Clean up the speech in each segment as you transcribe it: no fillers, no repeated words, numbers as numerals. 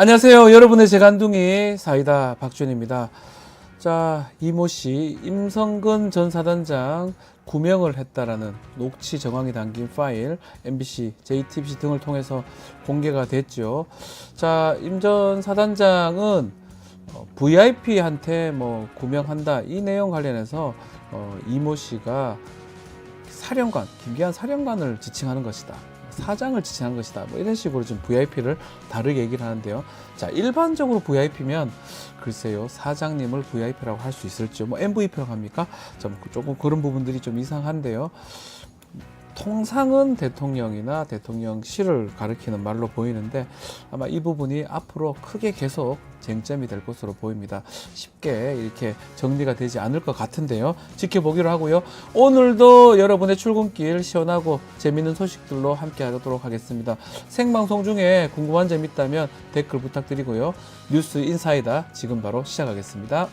안녕하세요. 여러분의 재간둥이 사이다 박준입니다. 자, 이모 씨, 임성근 전 사단장 구명을 했다라는 녹취 정황이 담긴 파일 MBC, JTBC 등을 통해서 공개가 됐죠. 자, 임 전 사단장은 VIP한테 뭐 구명한다 이 내용 관련해서 이모 씨가 사령관, 김기한 사령관을 지칭하는 것이다. 사장을 지칭한 것이다. 뭐 이런 식으로 좀 VIP를 다르게 얘기를 하는데요. 자, 일반적으로 VIP면 글쎄요, 사장님을 VIP라고 할 수 있을지요. 뭐 MVP라고 합니까? 조금 그런 부분들이 좀 이상한데요. 통상은 대통령이나 대통령실을 가리키는 말로 보이는데 아마 이 부분이 앞으로 크게 계속 쟁점이 될 것으로 보입니다. 쉽게 이렇게 정리가 되지 않을 것 같은데요. 지켜보기로 하고요. 오늘도 여러분의 출근길 시원하고 재밌는 소식들로 함께 하도록 하겠습니다. 생방송 중에 궁금한 점 있다면 댓글 부탁드리고요. 뉴스 인사이다 지금 바로 시작하겠습니다.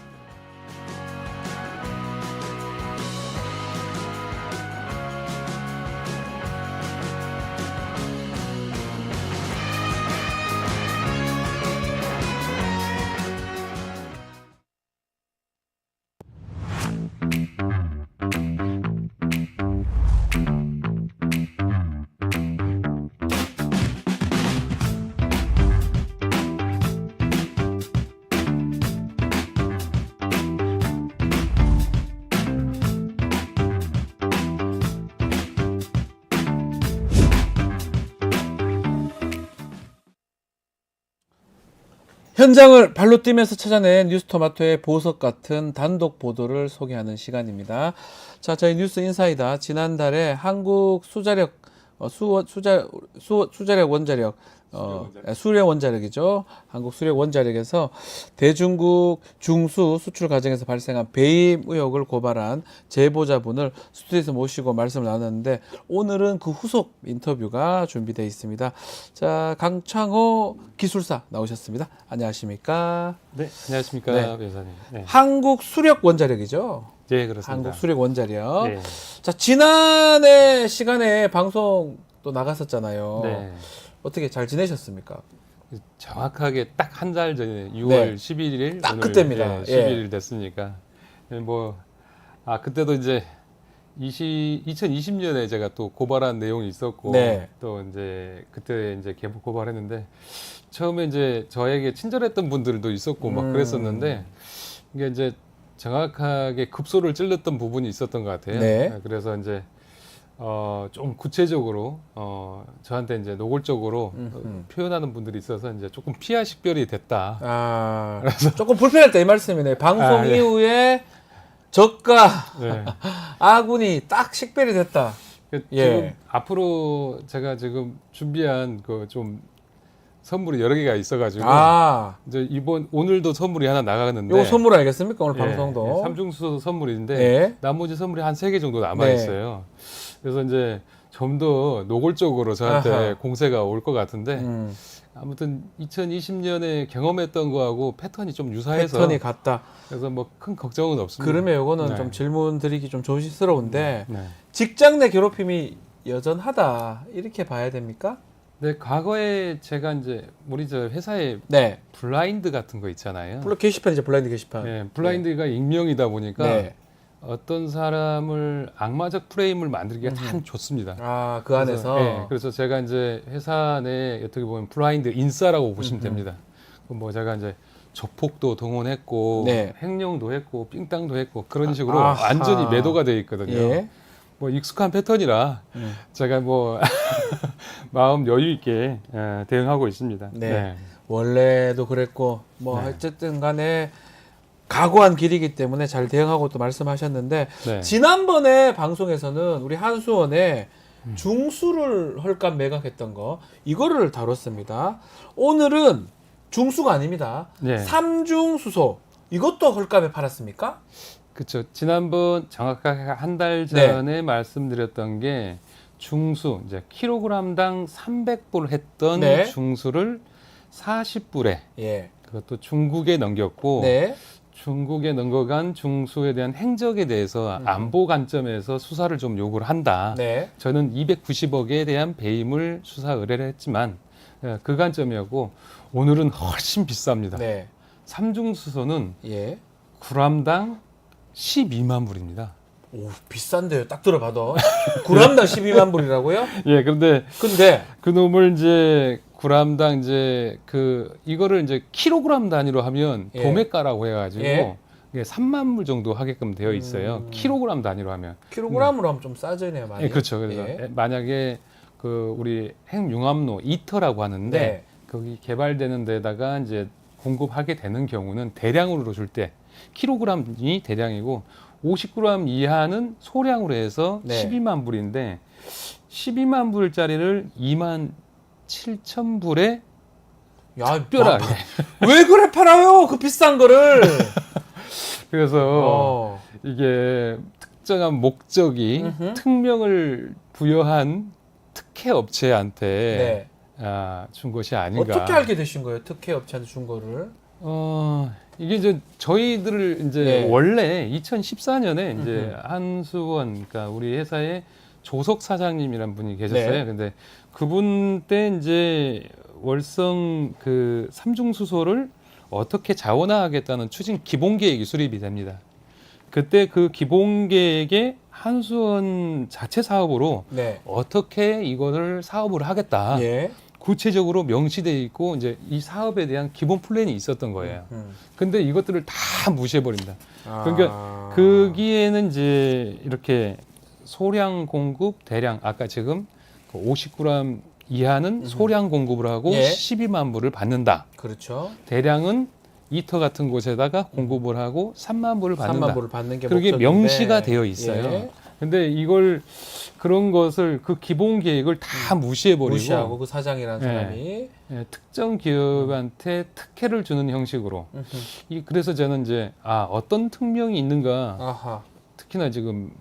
현장을 발로 뛰면서 찾아낸 뉴스토마토의 보석 같은 단독 보도를 소개하는 시간입니다. 자, 저희 뉴스 인사이다 지난달에 한국 수자력 원자력 수력 원자력이죠. 한국 수력 원자력에서 대중국 중수 수출 과정에서 발생한 배임 의혹을 고발한 제보자분을 스튜디오에서 모시고 말씀을 나눴는데 오늘은 그 후속 인터뷰가 준비되어 있습니다. 자, 강창호 기술사 나오셨습니다. 안녕하십니까? 네, 안녕하십니까, 네. 변호사님. 네. 한국 수력 원자력이죠. 네, 그렇습니다. 한국 수력 원자력. 네. 자, 지난해 시간에 방송 또 나갔었잖아요. 네. 어떻게 잘 지내셨습니까? 정확하게 딱 한 달 전에 6월 네. 11일 딱 그때입니다. 예, 11일 됐으니까 그때도 이제 2020년에 제가 또 고발한 내용이 있었고 네. 또 이제 그때 이제 개복 고발했는데 처음에 이제 저에게 친절했던 분들도 있었고 막 그랬었는데 이게 이제 정확하게 급소를 찔렀던 부분이 있었던 것 같아요. 네. 그래서 이제 좀 구체적으로 저한테 이제 노골적으로 표현하는 분들이 있어서 이제 조금 피하 식별이 됐다. 아, 조금 불편했다 이 말씀이네. 방송 네. 이후에 적과 네. 아군이 딱 식별이 됐다. 지금 예. 앞으로 제가 지금 준비한 그 좀 선물이 여러 개가 있어가지고 이제 오늘도 선물이 하나 나가는데 요거 선물 알겠습니까? 오늘 방송도. 삼중수 선물인데 예. 나머지 선물이 한 3개 정도 남아 있어요. 그래서 이제 좀 더 노골적으로 저한테 아하. 공세가 올 것 같은데 아무튼 2020년에 경험했던 거하고 패턴이 좀 유사해서 패턴이 같다. 그래서 뭐 큰 걱정은 없습니다. 그러면 요거는 네. 좀 질문 드리기 좀 조심스러운데 네. 직장 내 괴롭힘이 여전하다 이렇게 봐야 됩니까? 네, 과거에 제가 이제 우리 저 회사에 네. 블라인드 같은 거 있잖아요. 게시판이죠. 블라인드 게시판. 네, 블라인드가 익명이다 보니까 네. 어떤 사람을 악마적 프레임을 만들기가 참 좋습니다. 아, 그 안에서. 그래서 제가 이제 회사 내 어떻게 보면 블라인드 인싸라고 보시면 됩니다. 뭐 제가 이제 조폭도 동원했고 네. 횡령도 했고 삥땅도 했고 그런 식으로 아하. 완전히 매도가 되어 있거든요. 예. 뭐 익숙한 패턴이라 제가 뭐 마음 여유 있게 대응하고 있습니다. 네. 원래도 그랬고 뭐 네. 어쨌든 간에 각오한 길이기 때문에 잘 대응하고 또 말씀하셨는데 네. 지난번에 방송에서는 우리 한수원에 중수를 헐값 매각했던 거 이거를 다뤘습니다. 오늘은 중수가 아닙니다. 네. 삼중수소 이것도 헐값에 팔았습니까? 그렇죠. 지난번 정확하게 한 달 전에 말씀드렸던 게 중수 이제 킬로그램당 300불 했던 네. 중수를 40불에 예. 그것도 중국에 넘겼고 네. 중국에 넘겨간 중수에 대한 행적에 대해서 안보 관점에서 수사를 좀 요구를 한다. 네. 저는 290억에 대한 배임을 수사 의뢰를 했지만 예, 그 관점이었고 오늘은 훨씬 비쌉니다. 네. 삼중수소는 예. g당 12만 불입니다. 오, 비싼데요. 딱 들어봐도. 9g당 12만 불이라고요? 예, 그런데 근데 그 놈을 이제 g당 이제 이거를 이제 킬로그램 단위로 하면 예. 도매가라고 해가지고 예. 이게 3만 불 정도 하게끔 되어 있어요. 킬로그램 단위로 하면. 킬로그램으로 하면 좀 싸지네요, 많이. 예, 그렇죠. 그래서 예. 만약에 우리 핵융합로 이터라고 하는데 네. 거기 개발되는 데다가 이제 공급하게 되는 경우는 대량으로 줄 때 킬로그램이 대량이고 50g 이하는 소량으로 해서 네. 12만 불인데 12만 불짜리를 2만 7천 불에 야, 특별하게. 왜 그래 팔아요? 그 비싼 거를. 그래서 이게 특정한 목적이 음흠. 특명을 부여한 특혜 업체한테 네. 준 것이 아닌가. 어떻게 알게 되신 거예요? 특혜 업체한테 준 거를? 이게 이제 저희들을 이제 네. 원래 2014년에 이제 음흠. 한수원, 그러니까 우리 회사의 조석 사장님이란 분이 계셨어요. 네. 근데 그분 때 이제 월성 그 삼중수소를 어떻게 자원화하겠다는 추진 기본 계획이 수립이 됩니다. 그때 그 기본 계획에 한수원 자체 사업으로 네. 어떻게 이거를 사업을 하겠다. 예. 구체적으로 명시되어 있고 이제 이 사업에 대한 기본 플랜이 있었던 거예요. 근데 이것들을 다 무시해 버립니다. 그러니까 거기에는 이제 이렇게 소량 공급, 대량 아까 지금 50g 이하는 소량 공급을 하고 예. 12만 불을 받는다. 그렇죠. 대량은 이터 같은 곳에다가 공급을 하고 3만 불을 받는다. 3만 불을 받는 게 그게 목적인데. 명시가 되어 있어요. 예. 근데 이걸 그런 것을 그 기본 계획을 다 무시해버리고 무시하고 그 사장이라는 사람이 특정 기업한테 특혜를 주는 형식으로 그래서 저는 이제 어떤 특명이 있는가. 아하. 특히나 지금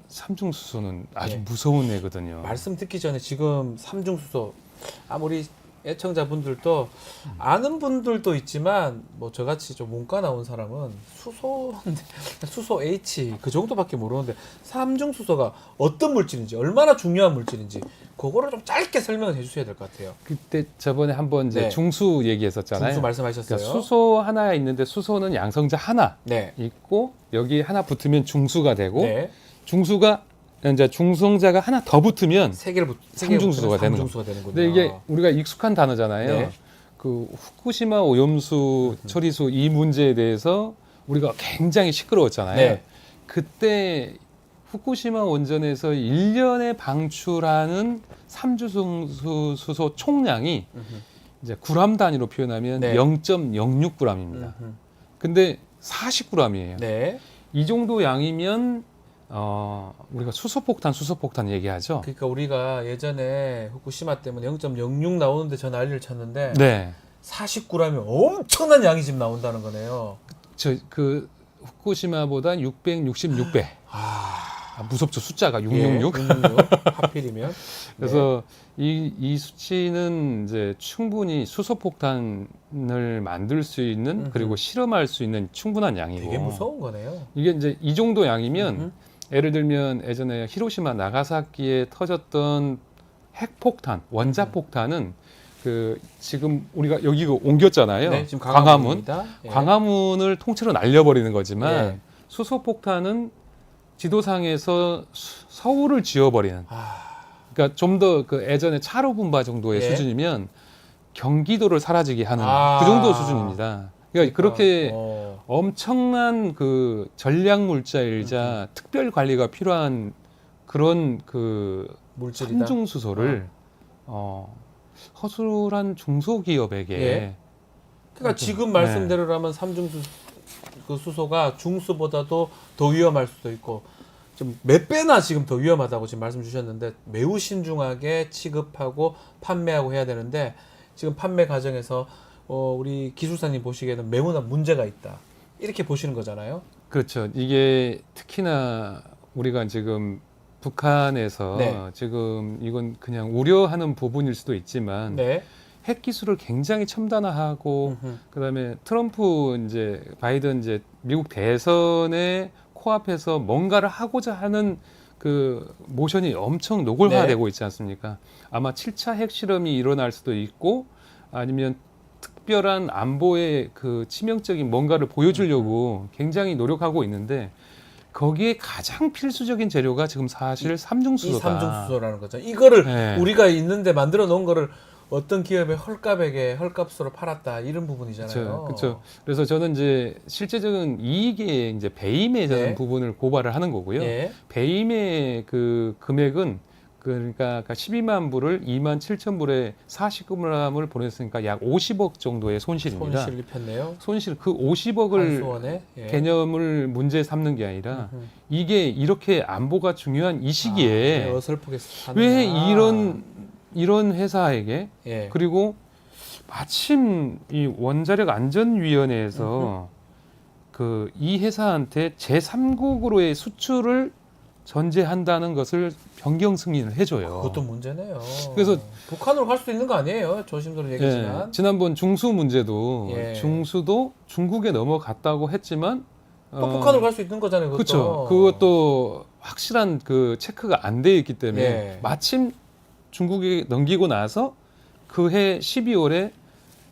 삼중수소는 아주 예. 무서운 애거든요. 말씀 듣기 전에 지금 삼중수소 아무리 애청자분들도 아는 분들도 있지만 뭐 저같이 좀 문과 나온 사람은 수소 H 그 정도밖에 모르는데 삼중수소가 어떤 물질인지 얼마나 중요한 물질인지 그거를 좀 짧게 설명을 해주셔야 될 것 같아요. 그때 저번에 한번 이제 네. 중수 얘기했었잖아요. 중수 말씀하셨어요. 그러니까 수소 하나 있는데 수소는 양성자 하나 네. 있고 여기 하나 붙으면 중수가 되고 네. 중수가 이제 중성자가 하나 더 붙으면 세 개를 삼중수소가 되는 삼중수가 되는군요. 근데 이게 우리가 익숙한 단어잖아요. 네. 그 후쿠시마 오염수 처리소 이 문제에 대해서 우리가 굉장히 시끄러웠잖아요. 네. 그때 후쿠시마 원전에서 1년에 방출하는 삼중수소 총량이 이제 g 단위로 표현하면 네. 0.06g입니다. 근데 40g이에요. 네. 이 정도 양이면 우리가 수소폭탄 얘기하죠. 그러니까 우리가 예전에 후쿠시마 때문에 0.06 나오는데 저 난리를 쳤는데 네. 49라면 엄청난 양이 지금 나온다는 거네요. 그 후쿠시마보다 666배. 무섭죠. 숫자가 666. 예, 666 하필이면. 그래서 이 수치는 이제 충분히 수소폭탄을 만들 수 있는 그리고 실험할 수 있는 충분한 양이고. 되게 무서운 거네요. 이게 이제 이 정도 양이면 예를 들면 예전에 히로시마 나가사키에 터졌던 핵폭탄, 원자폭탄은 그 지금 우리가 여기 옮겼잖아요. 네, 지금 광화문. 광화문입니다. 예. 광화문을 통째로 날려버리는 거지만 예. 수소폭탄은 지도상에서 서울을 지워버리는. 그러니까 좀 더 그 예전에 차로분바 정도의 예. 수준이면 경기도를 사라지게 하는 그 정도 수준입니다. 그러니까 그렇게 엄청난 그 전략 물자이자 특별 관리가 필요한 그런 그 물질이다. 삼중수소를 허술한 중소기업에게 예. 그러니까 지금 말씀대로라면 그 수소가 중수보다도 더 위험할 수도 있고 좀 몇 배나 지금 더 위험하다고 지금 말씀 주셨는데 매우 신중하게 취급하고 판매하고 해야 되는데 지금 판매 과정에서 우리 기술사님 보시기에는 매우나 문제가 있다. 이렇게 보시는 거잖아요. 그렇죠. 이게 특히나 우리가 지금 북한에서 네. 지금 이건 그냥 우려하는 부분일 수도 있지만 네. 핵 기술을 굉장히 첨단화하고 그다음에 트럼프 바이든 미국 대선에 코앞에서 뭔가를 하고자 하는 그 모션이 엄청 노골화되고 있지 않습니까? 아마 7차 핵실험이 일어날 수도 있고 아니면 특별한 안보의 그 치명적인 뭔가를 보여주려고 굉장히 노력하고 있는데 거기에 가장 필수적인 재료가 지금 사실 삼중수소다. 이 삼중수소라는 거죠. 이거를 네. 우리가 있는데 만들어 놓은 거를 어떤 기업에 헐값으로 팔았다 이런 부분이잖아요. 그렇죠. 그래서 저는 이제 실제적인 이익에 이제 배임의 저는 네. 부분을 고발을 하는 거고요. 예. 배임의 그 금액은 그러니까 12만 불을 2만 7천 불에 40g을 보냈으니까 약 50억 정도의 손실입니다. 손실 입혔네요. 손실 그 50억을 한수원에 예. 개념을 문제 삼는 게 아니라 음흠. 이게 이렇게 안보가 중요한 이 시기에 왜 어설프게 샀느냐. 왜 이런 회사에게 예. 그리고 마침 이 원자력 안전위원회에서 그 이 회사한테 제3국으로의 수출을 전제한다는 것을 변경 승인을 해줘요. 그것도 문제네요. 그래서 북한으로 갈 수도 있는 거 아니에요? 조심스러운 얘기지만. 예, 지난번 중수 문제도 예. 중수도 중국에 넘어갔다고 했지만 또 북한으로 갈 수 있는 거잖아요. 그렇죠. 그것도. 그것도 확실한 그 체크가 안 돼 있기 때문에 예. 마침 중국에 넘기고 나서 그 해 12월에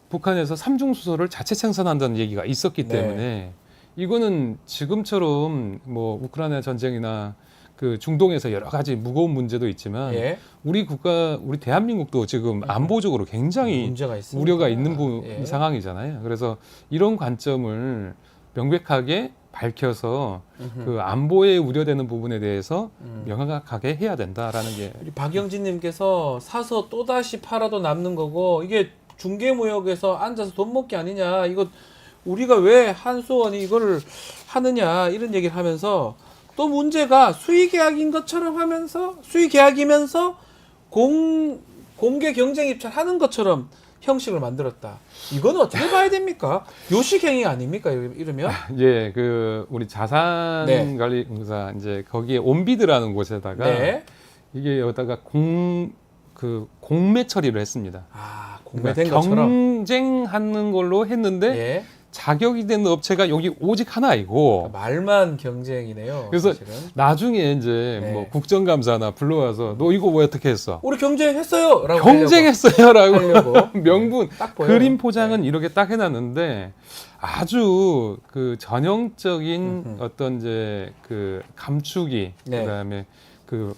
북한에서 삼중수소를 자체 생산한다는 얘기가 있었기 네. 때문에 이거는 지금처럼 뭐 우크라이나 전쟁이나 그 중동에서 여러 가지 무거운 문제도 있지만 예. 우리 대한민국도 지금 안보적으로 굉장히 문제가 있습니다. 우려가 있는 예. 상황이잖아요. 그래서 이런 관점을 명백하게 밝혀서 그 안보에 우려되는 부분에 대해서 명확하게 해야 된다라는 게 우리 박영진님께서 사서 또 다시 팔아도 남는 거고 이게 중개무역에서 앉아서 돈 먹기 아니냐 이거 우리가 왜 한수원이 이거를 하느냐 이런 얘기를 하면서 또 문제가 수의계약인 것처럼 하면서 수의계약이면서 공개 경쟁 입찰하는 것처럼 형식을 만들었다. 이거는 어떻게 봐야 됩니까? 요식행위 아닙니까? 이러면? 예, 그 우리 자산관리공사 이제 거기에 온비드라는 곳에다가 네. 이게 여기다가 공매 처리를 했습니다. 아, 그러니까 공매된 것처럼. 경쟁하는 걸로 했는데 예. 자격이 된 업체가 여기 오직 하나이고 말만 경쟁이네요. 그래서 사실은. 나중에 이제 네. 뭐 국정감사나 불러와서 너 이거 왜 어떻게 했어? 우리 경쟁했어요. 라고 경쟁했어요라고 하려고. 명분 딱 보여요. 그림 포장은 네. 이렇게 딱 해놨는데 아주 그 전형적인 어떤 이제 그 감추기 네. 그다음에 그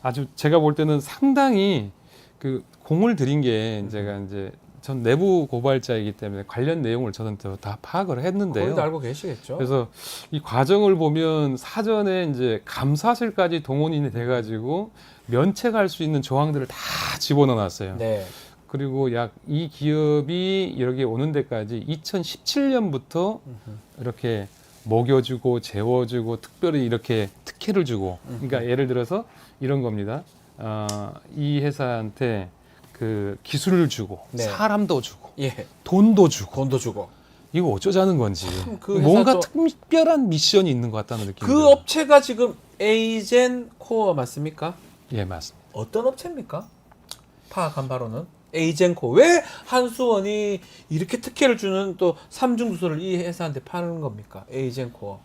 아주 제가 볼 때는 상당히 그 공을 들인 게 제가 이제 전 내부 고발자이기 때문에 관련 내용을 저는 다 파악을 했는데요. 거기도 알고 계시겠죠. 그래서 이 과정을 보면 사전에 이제 감사실까지 동원이 돼가지고 면책할 수 있는 조항들을 다 집어넣어놨어요. 네. 그리고 이 기업이 여기 오는 데까지 2017년부터 이렇게 먹여주고 재워주고 특별히 이렇게 특혜를 주고 그러니까 예를 들어서 이런 겁니다. 이 회사한테 그 기술을 주고 네. 사람도 주고 예. 돈도 주고 돈도 주고. 이거 어쩌자는 건지 그 뭔가 회사도- 특별한 미션이 있는 것 같다는 느낌이 그 들어요. 업체가 지금 에이젠 코어 맞습니까? 예 맞습니다. 어떤 업체입니까? 파악한 바로는 에이젠코. 왜 한수원이 이렇게 특혜를 주는 또 삼중수소를 이 회사한테 파는 겁니까? 에이젠코어.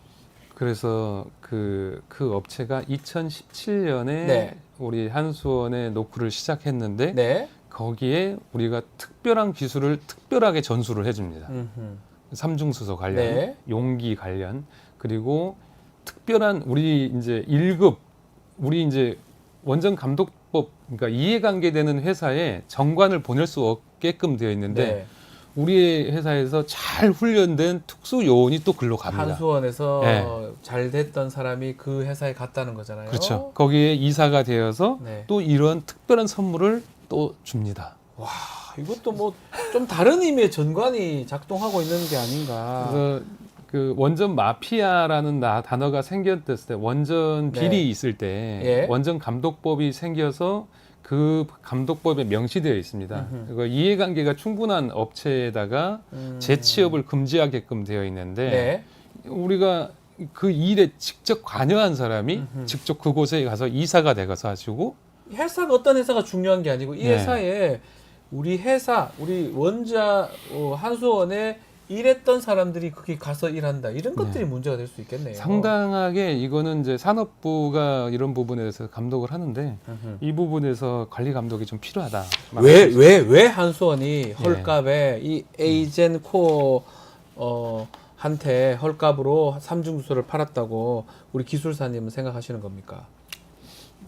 그래서 그 업체가 2017년에 네. 우리 한수원에 노크를 시작했는데 네. 거기에 우리가 특별한 기술을 특별하게 전수를 해줍니다. 음흠. 삼중수소 관련, 네. 용기 관련, 그리고 특별한 우리 이제 1급, 우리 이제 원전 감독법, 그러니까 이해관계되는 회사에 정관을 보낼 수 없게끔 되어 있는데 네. 우리 회사에서 잘 훈련된 특수 요원이 또 글로 갑니다. 한수원에서 네. 잘 됐던 사람이 그 회사에 갔다는 거잖아요. 그렇죠. 거기에 이사가 되어서 네. 또 이런 특별한 선물을 또 줍니다. 와, 이것도 뭐 좀 다른 의미의 전관이 작동하고 있는 게 아닌가. 그래서 그 원전 마피아라는 단어가 생겼을 때 원전 비리 네. 있을 때 예. 원전 감독법이 생겨서 그 감독법에 명시되어 있습니다. 그리고 이해관계가 충분한 업체에다가 재취업을 금지하게끔 되어 있는데 네. 우리가 그 일에 직접 관여한 사람이 직접 그곳에 가서 이사가 돼가서 하시고 회사가 어떤 회사가 중요한 게 아니고 이 네. 회사에 우리 회사, 우리 한수원의 일했던 사람들이 거기 가서 일한다. 이런 네. 것들이 문제가 될 수 있겠네요. 상당하게 이거는 이제 산업부가 이런 부분에 대해서 감독을 하는데 음흠. 이 부분에서 관리 감독이 좀 필요하다. 왜 한수원이 예. 헐값에 이 에이젠 코어 한테 헐값으로 삼중수소를 팔았다고 우리 기술사님은 생각하시는 겁니까?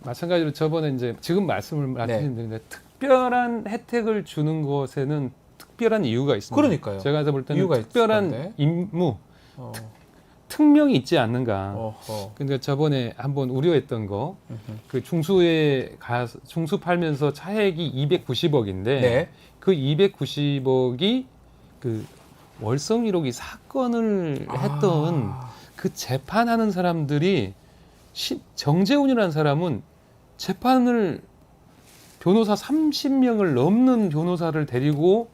마찬가지로 저번에 이제 지금 말씀을 하시는데 특별한 혜택을 주는 것에는 특별한 이유가 있습니다. 그러니까요. 제가 볼 때는 이유가 특별한 있을 건데. 임무, 어, 특명이 있지 않는가. 어허. 근데 저번에 한번 우려했던 거, 음흠. 그 중수에 가서 중수 팔면서 차액이 290억인데 네. 그 290억이 그 월성 1호기 사건을 했던 아. 그 재판하는 사람들이 정재훈이라는 사람은 재판을 변호사 30명을 넘는 변호사를 데리고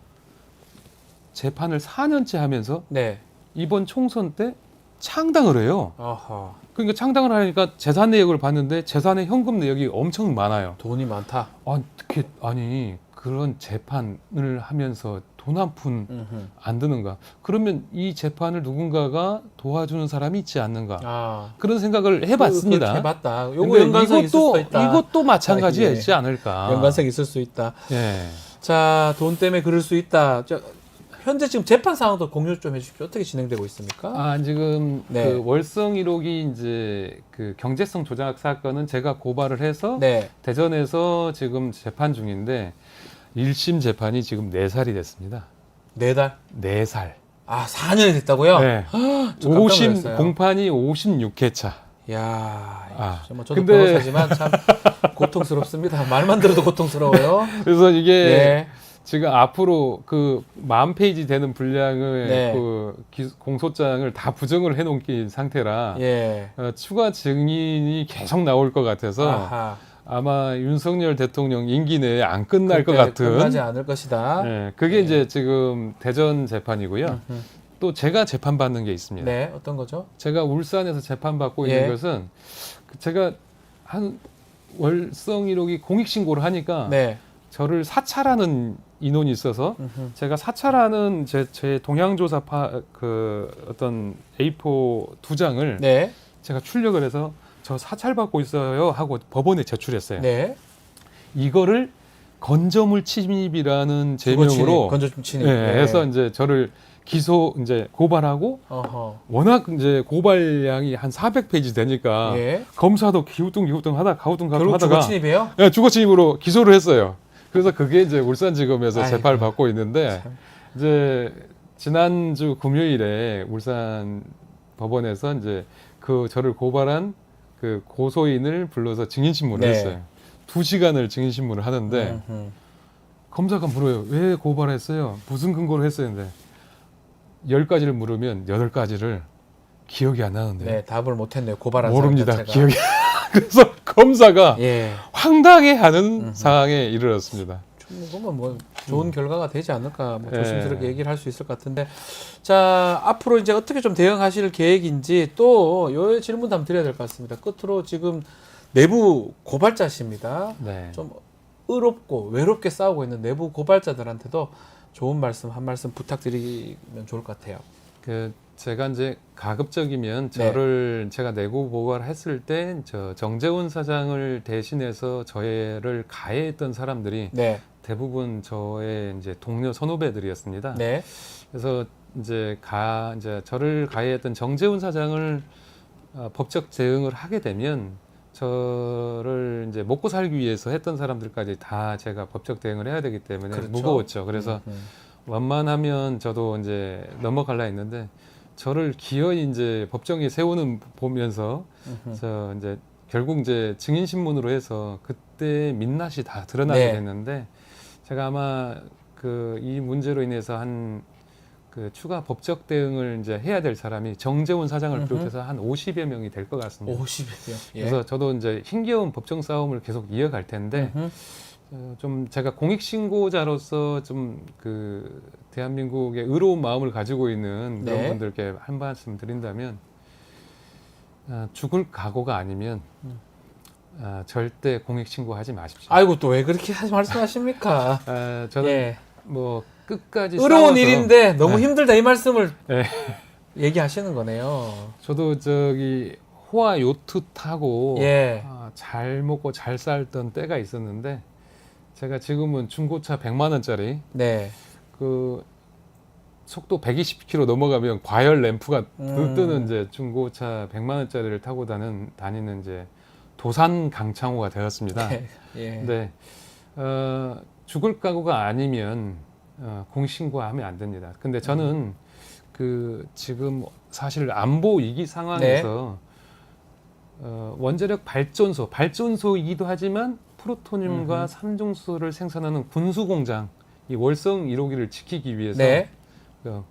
재판을 4년째 하면서 네. 이번 총선 때 창당을 해요. 아하. 그러니까 창당을 하니까 재산 내역을 봤는데 재산의 현금 내역이 엄청 많아요. 돈이 많다. 아니 그런 재판을 하면서 돈 한 푼 안 음흠. 드는가? 그러면 이 재판을 누군가가 도와주는 사람이 있지 않는가? 아. 그런 생각을 해봤습니다. 그렇게 해봤다. 요거 근데 연관성 있을 수도 있다. 이것도 마찬가지였지 예. 않을까? 연관성 있을 수 있다. 예. 자, 돈 때문에 그럴 수 있다. 현재 지금 재판 상황도 공유 좀 해주십시오. 어떻게 진행되고 있습니까? 아 지금 네. 그 월성 1호기 이제 그 경제성 조작 사건은 제가 고발을 해서 네. 대전에서 지금 재판 중인데 1심 재판이 지금 4살이 됐습니다. 4달? 4살. 아, 4년이 됐다고요? 네. 저 깜짝 50 놀랐어요. 공판이 56회차. 야, 아, 정말 저도 근데- 변호사지만 참 고통스럽습니다. 말만 들어도 고통스러워요. 그래서 이게 예. 지금 앞으로 그 10,000페이지 되는 분량을 네. 그 공소장을 다 부정을 해놓은 상태라 예. 추가 증인이 계속 나올 것 같아서 아하. 아마 윤석열 대통령 임기 내에 안 끝날 것 그때 같은. 끝나지 않을 것이다. 네, 그게 예. 이제 지금 대전 재판이고요. 음흠. 또 제가 재판받는 게 있습니다. 네, 어떤 거죠? 제가 울산에서 재판받고 예. 있는 것은 제가 한 월성 1호기 공익신고를 하니까 네. 저를 사찰하는 인원이 있어서 음흠. 제가 사찰하는 제 동향조사 그 어떤 A4 2장을 네. 제가 출력을 해서 저 사찰받고 있어요 하고 법원에 제출했어요. 네. 이거를 건조물 침입이라는 제명으로 건조물 침입. 예, 네. 해서 이제 저를 이제 고발하고 어허. 워낙 이제 고발량이 한 400페이지 되니까 예. 검사도 기우뚱기우뚱 하다 가우뚱가우뚱 결국 하다가 주거 침입이에요? 예, 주거침입으로 기소를 했어요. 그래서 그게 이제 울산지검에서 아이고. 재판을 받고 있는데 참. 이제 지난주 금요일에 울산 법원에서 이제 그 저를 고발한 그 고소인을 불러서 증인신문을 네. 했어요. 2시간을 증인신문을 하는데 음흠. 검사가 물어요. 왜 고발했어요? 무슨 근거로 했어요? 근데 10가지를 물으면 8가지를 기억이 안 나는데 네, 답을 못했네요. 고발한 모릅니다. 사람 자체가. 기억이 그래서 검사가 예. 황당해하는 상황에 이르렀습니다. 그러면 뭐 좋은 결과가 되지 않을까 뭐 예. 조심스럽게 얘기를 할 수 있을 것 같은데 자 앞으로 이제 어떻게 좀 대응하실 계획인지 또 요 질문도 한번 드려야 될 것 같습니다. 끝으로 지금 내부 고발자십니다. 네. 좀 의롭고 외롭게 싸우고 있는 내부 고발자들한테도 좋은 말씀 한 말씀 부탁드리면 좋을 것 같아요. 그 제가 이제 가급적이면 네. 저를 제가 내고 보고했을 때 저 정재훈 사장을 대신해서 저를 가해했던 사람들이 네, 대부분 저의 이제 동료 선후배들이었습니다. 네, 그래서 이제 저를 가해했던 정재훈 사장을 법적 대응을 하게 되면 저를 이제 먹고 살기 위해서 했던 사람들까지 다 제가 법적 대응을 해야 되기 때문에 그렇죠. 무거웠죠. 그래서 웬만하면 저도 이제 넘어갈라 했는데 저를 기어이 이제 법정에 세우는 보면서 저 이제 결국 이제 증인 신문으로 해서 그때 민낯이 다 드러나게 네. 됐는데 제가 아마 그 이 문제로 인해서 한 그 추가 법적 대응을 이제 해야 될 사람이 정재훈 사장을 비롯해서 한 50여 명이 될 것 같습니다. 50이요. 예. 그래서 저도 이제 힘겨운 법정 싸움을 계속 이어갈 텐데 좀 제가 공익 신고자로서 좀 그 대한민국의 의로운 마음을 가지고 있는 그런 네. 분들께 한 말씀 드린다면 죽을 각오가 아니면 절대 공익 신고하지 마십시오. 아이고 또 왜 그렇게 말씀하십니까? 저는 예. 뭐 끝까지 어려운 싸워서 일인데 너무 네. 힘들다 이 말씀을 네. 얘기하시는 거네요. 저도 저기 호화 요트 타고 예. 잘 먹고 잘 살던 때가 있었는데 제가 지금은 중고차 100만 원짜리 네. 그 속도 120km 넘어가면 과열 램프가 뜨는 이제 중고차 100만 원짜리를 타고 다니는 이제 도산 강창호가 되었습니다. 네. 예. 근데 죽을 각오가 아니면 공신고하면 안 됩니다. 근데 저는 그 지금 사실 안보 위기 상황에서 원자력 발전소이기도 하지만 프루토늄과 삼중수를 생산하는 군수 공장 이 월성 1호기를 지키기 위해서 네.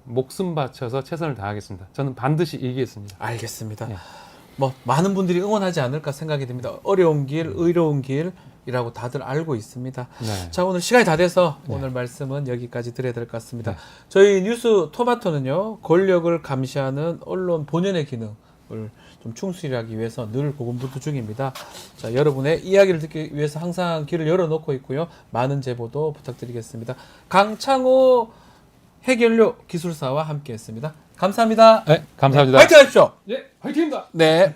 목숨 바쳐서 최선을 다하겠습니다. 저는 반드시 이기겠습니다. 알겠습니다. 네. 뭐 많은 분들이 응원하지 않을까 생각이 듭니다. 어려운 길, 의로운 길이라고 다들 알고 있습니다. 네. 자, 오늘 시간이 다 돼서 네. 오늘 말씀은 여기까지 드려야 될 것 같습니다. 네. 저희 뉴스 토마토는요, 권력을 감시하는 언론 본연의 기능을 좀 충실히 하기 위해서 늘 고군분투 중입니다. 자, 여러분의 이야기를 듣기 위해서 항상 길을 열어놓고 있고요. 많은 제보도 부탁드리겠습니다. 강창호 해결료 기술사와 함께 했습니다. 감사합니다. 네, 감사합니다. 화이팅 하십시오! 예, 화이팅입니다. 네.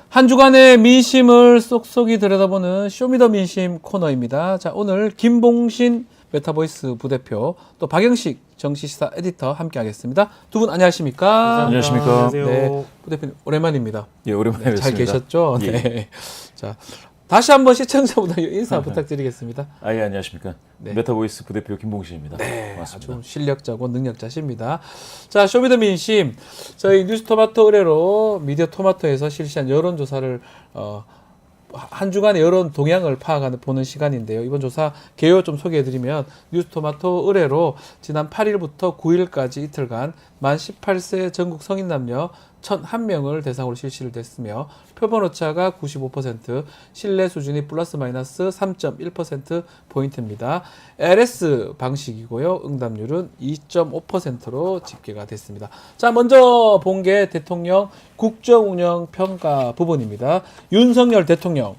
한 주간의 민심을 쏙쏙이 들여다보는 쇼미더민심 코너입니다. 자, 오늘 김봉신 메타보이스 부대표, 또 박영식 정치시사 에디터 함께 하겠습니다. 두 분 안녕하십니까? 안녕하십니까. 안녕하세요. 네, 부대표님 오랜만입니다. 예, 오랜만에 네, 잘 뵙습니다. 계셨죠? 예. 네. 자, 다시 한번 시청자분들 인사 부탁드리겠습니다. 예, 안녕하십니까. 네. 메타보이스 부대표 김봉신입니다. 네, 반갑습니다. 아주 실력자고 능력자십니다. 자, 쇼미더민심, 저희 뉴스토마토 의뢰로 미디어 토마토에서 실시한 여론조사를 한 주간의 여론 동향을 파악하는 보는 시간인데요. 이번 조사 개요 좀 소개해드리면 뉴스토마토 의뢰로 지난 8일부터 9일까지 이틀간 만 18세 전국 성인 남녀 1,001명을 대상으로 실시를 됐으며 표본 오차가 95%, 신뢰 수준이 플러스 마이너스 3.1%포인트입니다. LS 방식이고요. 응답률은 2.5%로 집계가 됐습니다. 자, 먼저 본 게 대통령 국정운영 평가 부분입니다. 윤석열 대통령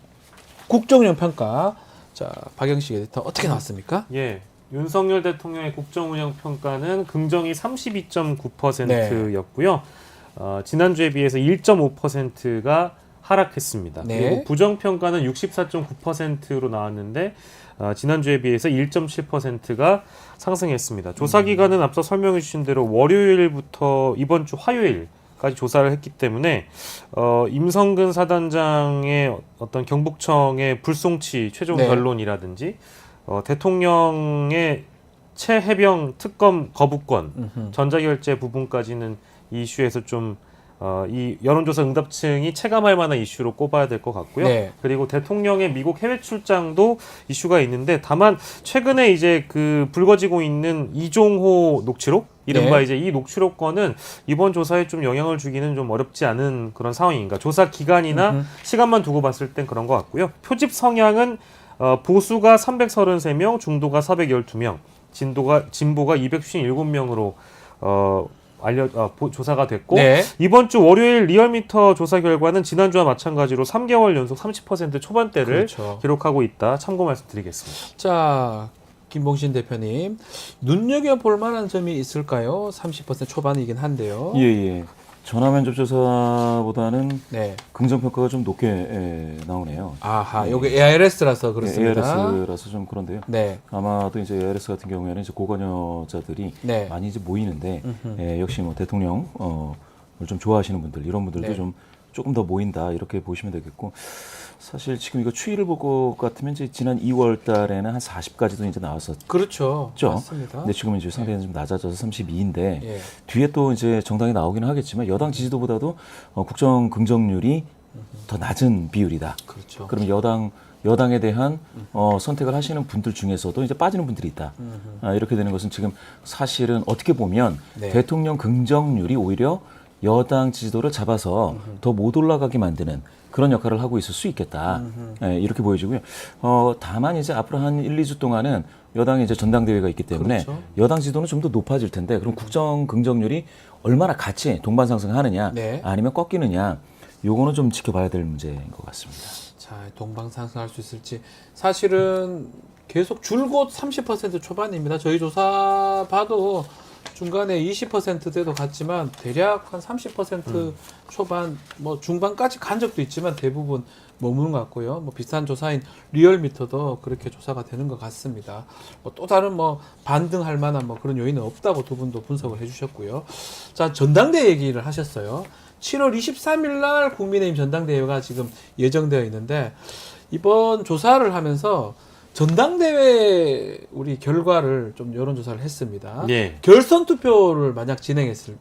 국정운영 평가. 자, 박영식 에디터 어떻게 나왔습니까? 예, 윤석열 대통령의 국정운영 평가는 긍정이 32.9%였고요. 지난주에 비해서 1.5%가 하락했습니다. 네. 그리고 부정평가는 64.9%로 나왔는데 지난주에 비해서 1.7%가 상승했습니다. 조사 기간은 앞서 설명해 주신 대로 월요일부터 이번 주 화요일까지 조사를 했기 때문에 임성근 사단장의 어떤 경북청의 불송치 최종 네. 결론이라든지 대통령의 최해병 특검 거부권, 음흠. 전자결제 부분까지는 이 이슈에서 좀 이 여론조사 응답층이 체감할 만한 이슈로 꼽아야 될 것 같고요. 네. 그리고 대통령의 미국 해외 출장도 이슈가 있는데 다만 최근에 이제 그 불거지고 있는 이종호 녹취록 이른바 네. 이제 이 녹취록 건은 이번 조사에 좀 영향을 주기는 좀 어렵지 않은 그런 상황인가. 조사 기간이나 시간만 두고 봤을 땐 그런 것 같고요. 표집 성향은 보수가 333명, 중도가 412명, 진보가 257명으로 조사가 됐고 네. 이번 주 월요일 리얼미터 조사 결과는 지난주와 마찬가지로 3개월 연속 30% 초반대를 그렇죠. 기록하고 있다. 참고 말씀드리겠습니다. 자, 김봉신 대표님, 눈여겨볼 만한 점이 있을까요? 30% 초반이긴 한데요. 예, 예. 전화 면접 조사보다는 네. 긍정 평가가 좀 높게 나오네요. 아하, 여기 ARS라서 그렇습니다. ARS라서 좀 그런데요. 네. 아마도 이제 ARS 같은 경우에는 이제 고관여자들이 네. 많이 이제 모이는데 음흠. 역시 뭐 대통령을 좀 좋아하시는 분들 이런 분들도 네. 좀 조금 더 모인다 이렇게 보시면 되겠고 사실 지금 이거 추이를 볼 것 같으면 이제 지난 2월 달에는 한 40까지도 이제 나왔었죠. 그렇죠. 맞습니다. 근데 지금은 이제 상대는 좀 낮아져서 32인데 예. 뒤에 또 이제 정당이 나오기는 하겠지만 여당 지지도보다도 국정 긍정률이 더 낮은 비율이다. 그렇죠. 그러면 여당에 대한 선택을 하시는 분들 중에서도 이제 빠지는 분들이 있다. 이렇게 되는 것은 지금 사실은 어떻게 보면 네. 대통령 긍정률이 오히려 여당 지지도를 잡아서 더 못 올라가게 만드는 그런 역할을 하고 있을 수 있겠다. 이렇게 보여지고요. 다만 이제 앞으로 한 1, 2주 동안은 여당에 이제 전당대회가 있기 때문에 그렇죠. 여당 지지도는 좀 더 높아질 텐데 그럼 국정 긍정률이 얼마나 같이 동반상승하느냐 네. 아니면 꺾이느냐 요거는 좀 지켜봐야 될 문제인 것 같습니다. 자, 동방상승할 수 있을지. 사실은 계속 줄곧 30% 초반입니다. 저희 조사 봐도 중간에 20%대도 갔지만 대략 한 30% 초반, 뭐 중반까지 간 적도 있지만 대부분 머무는 것 같고요. 뭐 비슷한 조사인 리얼미터도 그렇게 조사가 되는 것 같습니다. 뭐 또 다른 뭐 반등할 만한 뭐 그런 요인은 없다고 두 분도 분석을 해주셨고요. 자, 전당대회 얘기를 하셨어요. 7월 23일 날 국민의힘 전당대회가 지금 예정되어 있는데 이번 조사를 하면서 전당대회 우리 결과를 좀 여론조사를 했습니다. 예. 결선 투표를 만약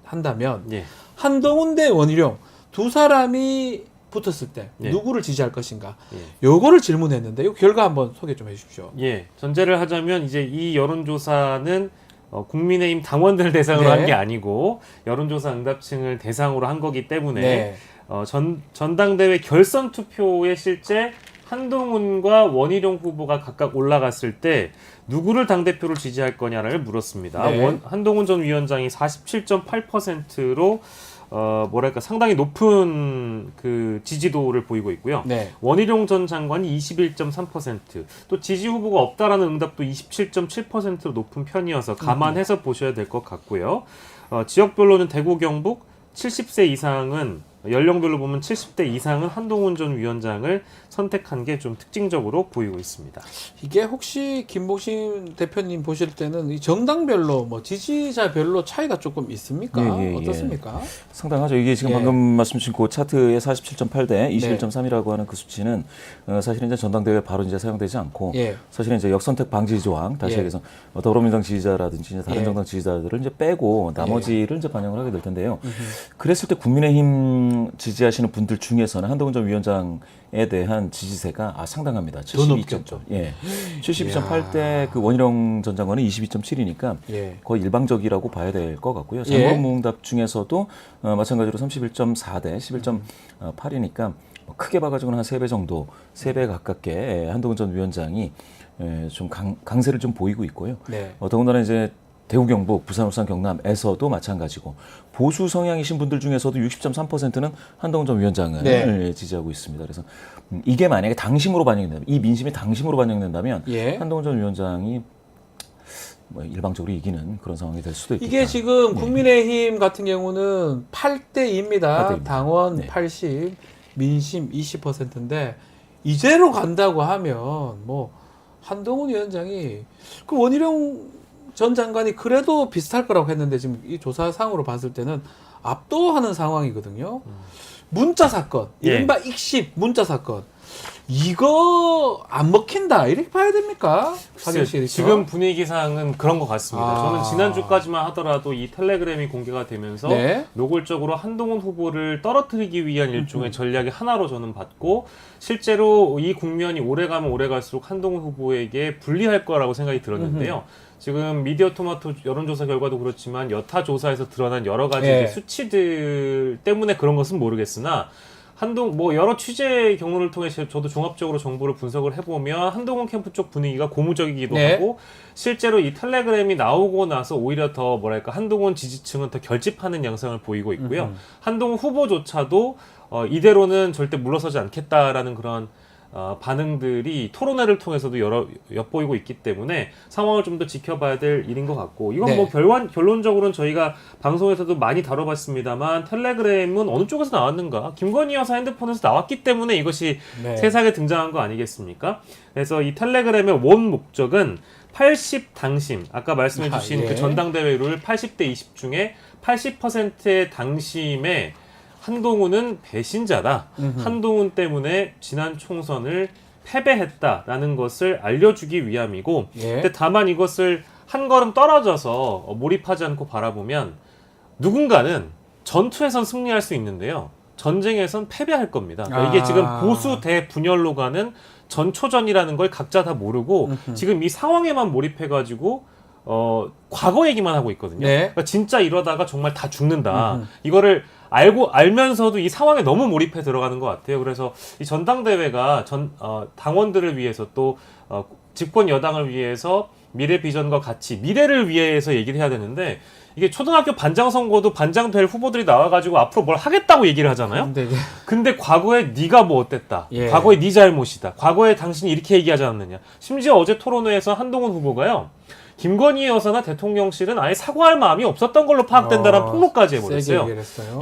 한다면 예. 한동훈 대 원희룡 두 사람이 붙었을 때 예. 누구를 지지할 것인가? 예. 요거를 질문했는데 이 결과 한번 소개 좀 해주십시오. 예. 전제를 하자면 이제 이 여론조사는 국민의힘 당원들 대상으로 네. 한 게 아니고 여론조사 응답층을 대상으로 한 거기 때문에 네. 전당대회 결선 투표에 실제 한동훈과 원희룡 후보가 각각 올라갔을 때 누구를 당대표로 지지할 거냐를 물었습니다. 네. 한동훈 전 위원장이 47.8%로 뭐랄까 상당히 높은 그 지지도를 보이고 있고요. 네. 원희룡 전 장관이 21.3%, 또 지지 후보가 없다라는 응답도 27.7%로 높은 편이어서 감안해서 보셔야 될 것 같고요. 지역별로는 대구, 경북 70세 이상은 연령별로 보면 70대 이상은 한동훈 전 위원장을 선택한 게 좀 특징적으로 보이고 있습니다. 이게 혹시 김봉신 대표님 보실 때는 이 정당별로 뭐 지지자별로 차이가 조금 있습니까? 예, 예, 어떻습니까? 상당하죠. 이게 지금 예. 방금 말씀 주신 그 차트의 47.8 대 네. 21.3이라고 하는 그 수치는 사실은 이제 전당대회에 바로 이제 사용되지 않고 예. 사실은 이제 역선택 방지 조항 다시 예. 얘기해서 더불어민주당 지지자라든지 이제 다른 예. 정당 지지자들을 이제 빼고 나머지를 이제 반영을 하게 될 텐데요. 그랬을 때 국민의힘 지지하시는 분들 중에서는 한동훈 전 위원장에 대한 지지세가 상당합니다. 더 높겠죠. 72.8. 예. 72.8대 그 원희룡 전 장관은 22.7이니까 예. 거의 일방적이라고 봐야 될 것 같고요. 예. 장관무응답 중에서도 마찬가지로 31.4 대 11.8이니까 크게 봐가지고는 한 3배 정도, 3배 가깝게 한동훈 전 위원장이 좀 강세를 좀 보이고 있고요. 네. 더군다나 이제 대구, 경북, 부산, 울산, 경남에서도 마찬가지고 보수 성향이신 분들 중에서도 60.3%는 한동훈 전 위원장을 네. 지지하고 있습니다. 그래서 이게 만약에 당심으로 반영된다면, 이 민심이 당심으로 반영된다면 예. 한동훈 전 위원장이 뭐 일방적으로 이기는 그런 상황이 될 수도 있겠다. 이게 지금 국민의힘 같은 경우는 8대2입니다. 8대2입니다. 당원 네. 80, 민심 20%인데 이대로 간다고 하면 뭐 한동훈 위원장이 그 원희룡 전 장관이 그래도 비슷할 거라고 했는데 지금 이 조사상으로 봤을 때는 압도하는 상황이거든요. 문자 사건, 예. 이른바 익십 문자 사건. 이거 안 먹힌다 이렇게 봐야 됩니까? 박영 씨 에디터? 지금 분위기상은 그런 것 같습니다. 아. 저는 지난주까지만 하더라도 이 텔레그램이 공개가 되면서 네. 노골적으로 한동훈 후보를 떨어뜨리기 위한 일종의 전략의 하나로 저는 봤고 실제로 이 국면이 오래가면 오래갈수록 한동훈 후보에게 불리할 거라고 생각이 들었는데요. 지금 미디어 토마토 여론조사 결과도 그렇지만 여타 조사에서 드러난 여러 가지 예. 수치들 때문에 그런 것은 모르겠으나 여러 취재 경로를 통해 저도 종합적으로 정보를 분석을 해보면 한동훈 캠프 쪽 분위기가 고무적이기도 네. 하고 실제로 이 텔레그램이 나오고 나서 오히려 더 한동훈 지지층은 더 결집하는 양상을 보이고 있고요. 한동훈 후보조차도 이대로는 절대 물러서지 않겠다라는 그런 반응들이 토론회를 통해서도 엿보이고 있기 때문에 상황을 좀 더 지켜봐야 될 일인 것 같고 이건 네. 결론적으로는 저희가 방송에서도 많이 다뤄봤습니다만 텔레그램은 어느 쪽에서 나왔는가 김건희 여사 핸드폰에서 나왔기 때문에 이것이 네. 세상에 등장한 거 아니겠습니까? 그래서 이 텔레그램의 원 목적은 80 당심 아까 말씀해주신 예. 그 전당대회 룰 80대 20 중에 80%의 당심에 한동훈은 배신자다. 한동훈 때문에 지난 총선을 패배했다라는 것을 알려주기 위함이고 예. 근데 다만 이것을 한 걸음 떨어져서 몰입하지 않고 바라보면 누군가는 전투에선 승리할 수 있는데요. 전쟁에선 패배할 겁니다. 그러니까 이게 지금 보수 대분열로 가는 전초전이라는 걸 각자 다 모르고 지금 이 상황에만 몰입해가지고 과거 얘기만 하고 있거든요. 네. 그러니까 진짜 이러다가 정말 다 죽는다. 이거를 알면서도 이 상황에 너무 몰입해 들어가는 것 같아요. 그래서 이 전당대회가 당원들을 위해서 또 집권 여당을 위해서 미래 비전과 같이 미래를 위해서 얘기를 해야 되는데 이게 초등학교 반장 선거도 반장 될 후보들이 나와가지고 앞으로 뭘 하겠다고 얘기를 하잖아요. 근데 과거에 네가 뭐 어땠다. 예. 과거에 네 잘못이다. 과거에 당신이 이렇게 얘기하지 않느냐. 심지어 어제 토론회에서 한동훈 후보가요. 김건희 여사나 대통령실은 아예 사과할 마음이 없었던 걸로 파악된다는 폭로까지 해버렸어요.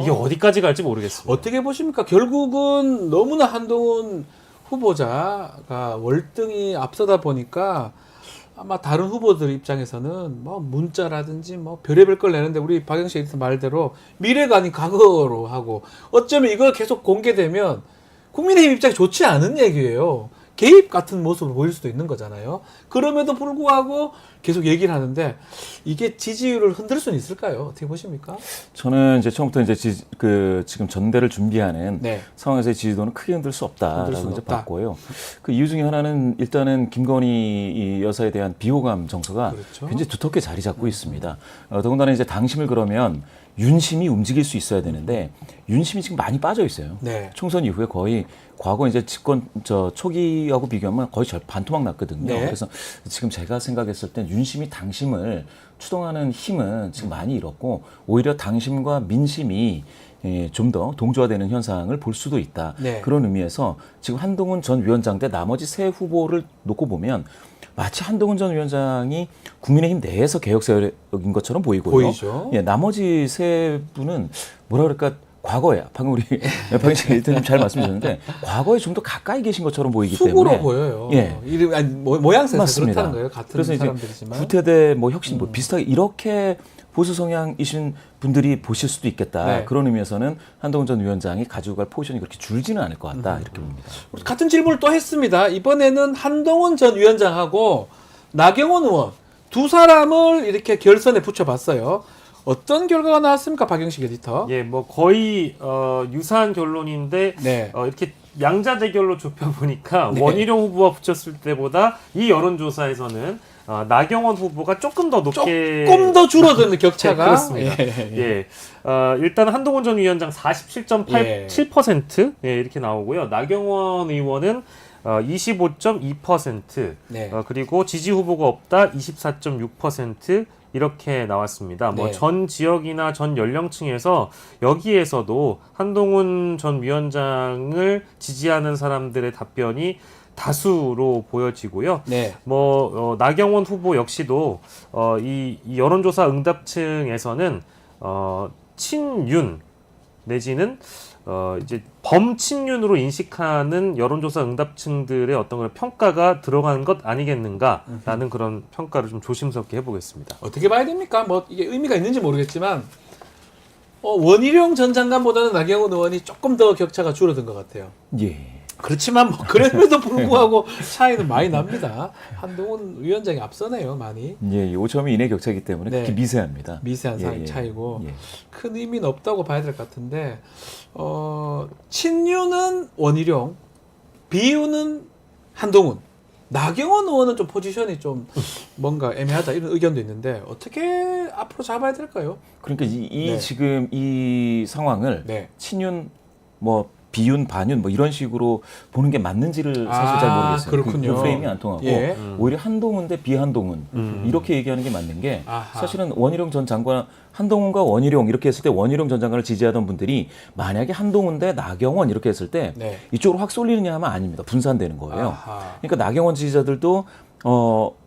이게 어디까지 갈지 모르겠습니다. 어떻게 보십니까? 결국은 너무나 한동훈 후보자가 월등히 앞서다 보니까 아마 다른 후보들 입장에서는 뭐 문자라든지 뭐 별의별 걸 내는데 우리 박영식 에디터 말대로 미래가 아닌 과거로 하고 어쩌면 이거 계속 공개되면 국민의힘 입장이 좋지 않은 얘기예요. 개입 같은 모습을 보일 수도 있는 거잖아요. 그럼에도 불구하고 계속 얘기를 하는데 이게 지지율을 흔들 수는 있을까요? 어떻게 보십니까? 저는 이제 처음부터 이제 지금 전대를 준비하는 네. 상황에서의 지지도는 크게 흔들 수 흔들 없다라고 수는 이제 없다. 봤고요. 그 이유 중에 하나는 일단은 김건희 이 여사에 대한 비호감 정서가 그렇죠. 굉장히 두텁게 자리 잡고 있습니다. 더군다나 이제 당심을 그러면 윤심이 움직일 수 있어야 되는데 윤심이 지금 많이 빠져 있어요. 네. 총선 이후에 거의 과거 이제 집권 초기하고 비교하면 거의 반토막 났거든요. 네. 그래서 지금 제가 생각했을 땐 윤심이 당심을 추동하는 힘은 지금 많이 잃었고 오히려 당심과 민심이 좀 더 동조화되는 현상을 볼 수도 있다. 네. 그런 의미에서 지금 한동훈 전 위원장 대 나머지 세 후보를 놓고 보면 마치 한동훈 전 위원장이 국민의힘 내에서 개혁 세력인 것처럼 보이고요. 보이죠. 예, 나머지 세 분은 뭐라 그럴까 과거에 방금 우리 박영식 에디터님 잘 말씀드렸는데 과거에 좀 더 가까이 계신 것처럼 보이기 숙으로 때문에 보여요. 예. 이름 아니 모양새에서 맞습니다. 그렇다는 거예요. 같은 그래서 이제 사람들이지만. 구태대 뭐 혁신 뭐 비슷하게 이렇게 보수 성향이신 분들이 보실 수도 있겠다. 네. 그런 의미에서는 한동훈 전 위원장이 가지고 갈 포지션이 그렇게 줄지는 않을 것 같다. 이렇게 봅니다. 같은 질문을 또 했습니다. 이번에는 한동훈 전 위원장하고 나경원 의원 두 사람을 이렇게 결선에 붙여봤어요. 어떤 결과가 나왔습니까, 박영식 에디터? 예, 뭐 거의 유사한 결론인데 네. 이렇게 양자 대결로 좁혀 보니까 네. 원희룡 후보와 붙였을 때보다 이 여론조사에서는 나경원 후보가 조금 더 높게 조금 더 줄어드는 격차가. 네, 그렇습니다. 예. 예, 일단 한동훈 전 위원장 47.87% 예, 이렇게 나오고요. 나경원 의원은 25.2%, 네. 그리고 지지 후보가 없다 24.6% 이렇게 나왔습니다. 네. 뭐 전 지역이나 전 연령층에서 여기에서도 한동훈 전 위원장을 지지하는 사람들의 답변이 다수로 보여지고요. 네. 뭐 나경원 후보 역시도 이 여론조사 응답층에서는 친윤 내지는 이제 범친윤으로 인식하는 여론조사 응답층들의 어떤 그런 평가가 들어가는 것 아니겠는가라는 그런 평가를 좀 조심스럽게 해보겠습니다. 어떻게 봐야 됩니까? 뭐 이게 의미가 있는지 모르겠지만 원희룡 전 장관보다는 나경원 의원이 조금 더 격차가 줄어든 것 같아요. 예. 그렇지만 뭐 그럼에도 불구하고 차이는 많이 납니다. 한동훈 위원장이 앞서네요, 많이. 예, 5점이 이내 격차이기 때문에 네. 그렇게 미세합니다. 미세한 예, 예. 차이고 예. 큰 의미는 없다고 봐야 될 것 같은데 친윤은 원희룡, 비윤은 한동훈, 나경원 의원은 좀 포지션이 좀 뭔가 애매하다 이런 의견도 있는데 어떻게 앞으로 잡아야 될까요? 그러니까 이 네. 지금 이 상황을 네. 친윤 뭐 비윤 반윤 뭐 이런 식으로 보는 게 맞는지를 사실 잘 모르겠어요. 그렇군요. 그 프레임이 안 통하고 예. 오히려 한동훈 대 비한동훈 이렇게 얘기하는 게 맞는 게 아하. 사실은 원희룡 전 장관 한동훈과 원희룡 이렇게 했을 때 원희룡 전 장관을 지지하던 분들이 만약에 한동훈 대 나경원 이렇게 했을 때 네. 이쪽으로 확 쏠리느냐 하면 아닙니다. 분산되는 거예요. 아하. 그러니까 나경원 지지자들도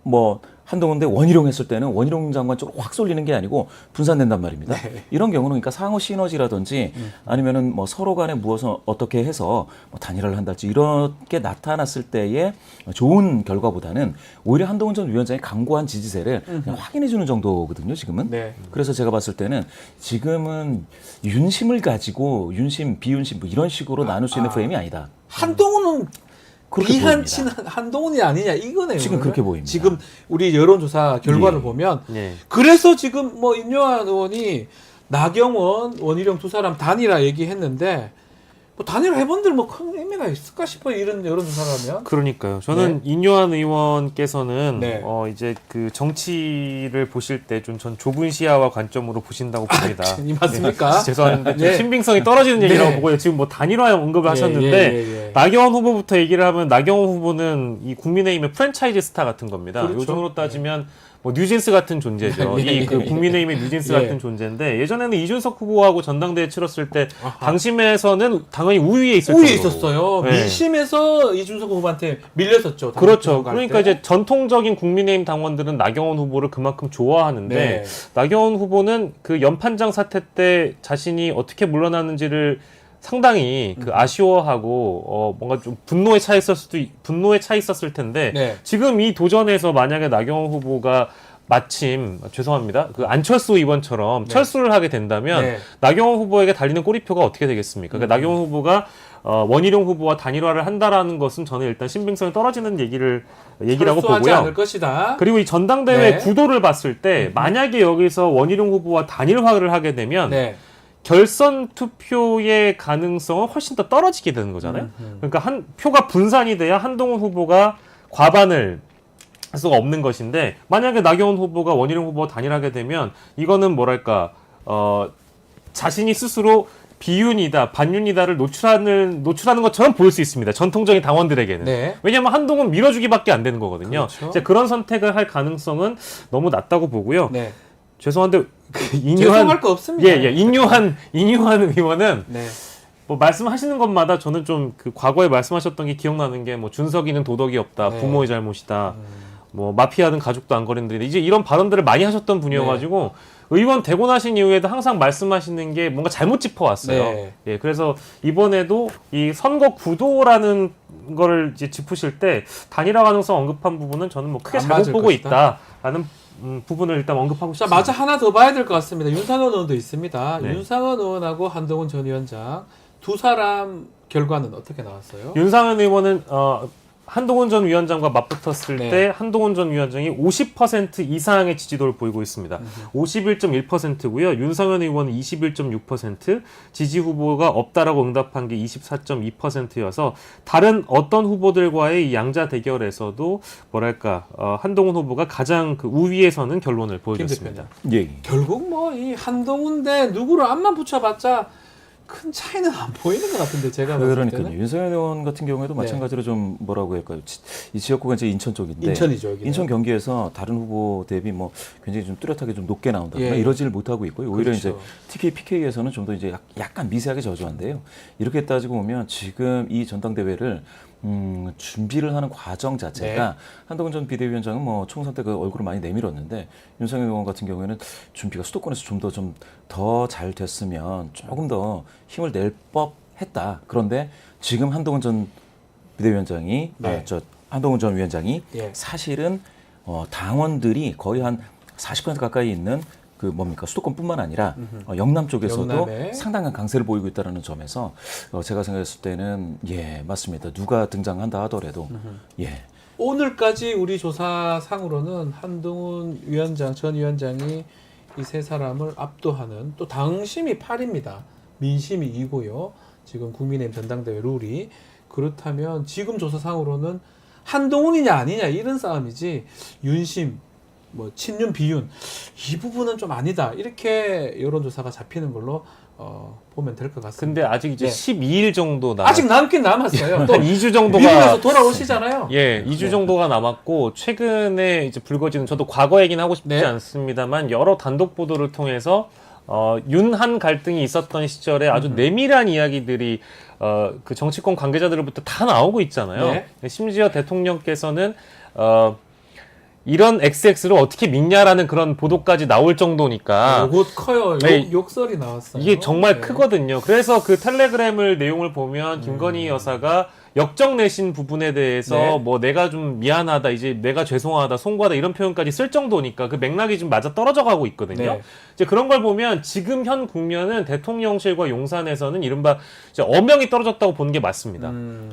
뭐 한동훈 대 원희룡 했을 때는 원희룡 장관 쪽으로 확 쏠리는 게 아니고 분산된단 말입니다. 네. 이런 경우는 그러니까 상호 시너지라든지 아니면은 뭐 서로 간에 무엇을 어떻게 해서 뭐 단일화를 한달지 이렇게 나타났을 때의 좋은 결과보다는 오히려 한동훈 전 위원장의 강고한 지지세를 그냥 확인해 주는 정도거든요, 지금은. 네. 그래서 제가 봤을 때는 지금은 윤심을 가지고 윤심, 비윤심 뭐 이런 식으로 나눌 수 있는 프레임이 아니다. 한동훈은 그렇게 비한친 한동훈이 아니냐 이거네요. 지금 그렇게 보입니다. 지금 우리 여론조사 결과를 예. 보면 예. 그래서 지금 뭐 임요한 의원이 나경원, 원희룡 두 사람 단일화 얘기했는데 뭐 단일화 해본들 뭐 큰 의미가 있을까 싶어요. 이런 여론조사라면. 그러니까요. 저는 인요한 의원께서는 네. 이제 그 정치를 보실 때 좀 전 좁은 시야와 관점으로 보신다고 봅니다. 이 맞습니까? 죄송한데 좀 네. 신빙성이 떨어지는 얘기라고 네. 보고요. 지금 뭐 단일화 언급을 예, 하셨는데 예, 예. 나경원 후보부터 얘기를 하면 나경원 후보는 이 국민의힘의 프랜차이즈 스타 같은 겁니다. 그렇죠. 요즘으로 따지면 뭐 뉴진스 같은 존재죠. 예, 이 그 예. 국민의힘의 뉴진스 예. 같은 존재인데 예전에는 이준석 후보하고 전당대회 치렀을 때 아하. 당심에서는 당연히 우위에 있을 우위에 정도로. 있었어요. 네. 민심에서 이준석 후보한테 밀렸었죠. 그렇죠. 갈 그러니까 때. 이제 전통적인 국민의힘 당원들은 나경원 후보를 그만큼 좋아하는데 네. 나경원 후보는 그 연판장 사태 때 자신이 어떻게 물러났는지를 상당히 그 아쉬워하고 뭔가 좀 분노에 차 있었을 텐데 네. 지금 이 도전에서 만약에 나경원 후보가 마침 죄송합니다. 그 안철수 의원처럼 철수를 하게 된다면 네. 나경원 후보에게 달리는 꼬리표가 어떻게 되겠습니까? 그러니까 나경원 후보가 원희룡 후보와 단일화를 한다라는 것은 저는 일단 신빙성이 떨어지는 얘기라고 철수하지 보고요. 않을 것이다. 그리고 이 전당대회 네. 구도를 봤을 때 만약에 여기서 원희룡 후보와 단일화를 하게 되면 네. 결선 투표의 가능성은 훨씬 더 떨어지게 되는 거잖아요. 그러니까 한 표가 분산이 돼야 한동훈 후보가 과반을 할 수가 없는 것인데 만약에 나경원 후보가 원희룡 후보와 단일하게 되면 이거는 뭐랄까 자신이 스스로 비윤이다, 반윤이다를 노출하는 것처럼 보일 수 있습니다. 전통적인 당원들에게는. 네. 왜냐하면 한동훈 밀어주기밖에 안 되는 거거든요. 그렇죠. 이제 그런 선택을 할 가능성은 너무 낮다고 보고요. 네. 죄송한데 죄송할 거 없습니다. 인요한 의원은 네. 뭐 말씀하시는 것마다 저는 좀 그 과거에 말씀하셨던 게 기억나는 게 뭐 준석이는 도덕이 없다, 네. 부모의 잘못이다, 뭐 마피아는 가족도 안 거린다. 이제 이런 발언들을 많이 하셨던 분이어가지고 의원 되고 나신 이후에도 항상 말씀하시는 게 뭔가 잘못 짚어왔어요. 네. 예, 그래서 이번에도 이 선거 구도라는 거를 이제 짚으실 때 단일화 가능성 언급한 부분은 저는 뭐 크게 안 잘못 맞을 보고 것이다. 있다라는 부분을 일단 언급하고 자, 싶습니다. 마저 하나 더 봐야 될 것 같습니다. 윤상현 의원도 있습니다. 네. 윤상현 의원하고 한동훈 전 위원장 두 사람 결과는 어떻게 나왔어요? 윤상현 의원은 한동훈 전 위원장과 맞붙었을 네. 때 한동훈 전 위원장이 50% 이상의 지지도를 보이고 있습니다. 51.1%고요. 윤상현 의원은 21.6%, 지지 후보가 없다라고 응답한 게 24.2%여서 다른 어떤 후보들과의 이 양자 대결에서도 뭐랄까 한동훈 후보가 가장 그 우위에서는 결론을 보여줬습니다. 예. 결국 뭐 이 한동훈 대 누구를 앞만 붙여봤자 큰 차이는 안 보이는 것 같은데 제가 봤을 그러니까요. 때는. 윤석열 의원 같은 경우에도 네. 마찬가지로 좀 뭐라고 할까요? 이 지역구가 이제 인천 쪽인데 인천이죠, 여기는. 인천 경기에서 다른 후보 대비 뭐 굉장히 좀 뚜렷하게 좀 높게 나온다거나 예. 이러지를 못하고 있고요. 오히려 그렇죠. 이제 TK, PK에서는 좀 더 이제 약간 미세하게 저조한데요. 이렇게 따지고 보면 지금 이 전당대회를 준비를 하는 과정 자체가 네. 한동훈 전 비대위원장은 뭐 총선 때 그 얼굴을 많이 내밀었는데 윤석열 의원 같은 경우에는 준비가 수도권에서 좀 더 잘 됐으면 조금 더 힘을 낼 법했다. 그런데 지금 한동훈 전 비대위원장이 네. 한동훈 전 위원장이 예. 사실은 당원들이 거의 한 40% 가까이 있는 그 뭡니까 수도권뿐만 아니라 영남 쪽에서도 영남에. 상당한 강세를 보이고 있다는 점에서 제가 생각했을 때는 예 맞습니다. 누가 등장한다 하더라도 예 오늘까지 우리 조사상으로는 한동훈 위원장, 전 위원장이 이 세 사람을 압도하는 또 당심이 8입니다. 민심이 2고요. 지금 국민의힘 전당대회 룰이. 그렇다면 지금 조사상으로는 한동훈이냐 아니냐 이런 싸움이지 윤심, 뭐 친윤, 비윤 이 부분은 좀 아니다. 이렇게 여론조사가 잡히는 걸로 보면 될 것 같습니다. 근데 아직 이제 네. 12일 정도 남았. 아직 남긴 남았어요. 또 한 2주 정도가 미국에서 돌아오시잖아요. 예, 2주 정도가 남았고 최근에 이제 불거지는 저도 과거 얘기는 하고 싶지 네. 않습니다만 여러 단독 보도를 통해서 윤한 갈등이 있었던 시절에 아주 내밀한 이야기들이 그 정치권 관계자들로부터 다 나오고 있잖아요. 네. 심지어 대통령께서는 이런 XX를 어떻게 믿냐라는 그런 보도까지 나올 정도니까 요거 커요. 네. 욕설이 나왔어요. 이게 정말 네. 크거든요. 그래서 그 텔레그램을 내용을 보면 김건희 여사가 역정 내신 부분에 대해서 네. 뭐 내가 좀 미안하다, 이제 내가 죄송하다, 송구하다 이런 표현까지 쓸 정도니까 그 맥락이 좀 맞아 떨어져 가고 있거든요. 네. 이제 그런 걸 보면 지금 현 국면은 대통령실과 용산에서는 이른바 이제 어명이 떨어졌다고 보는 게 맞습니다.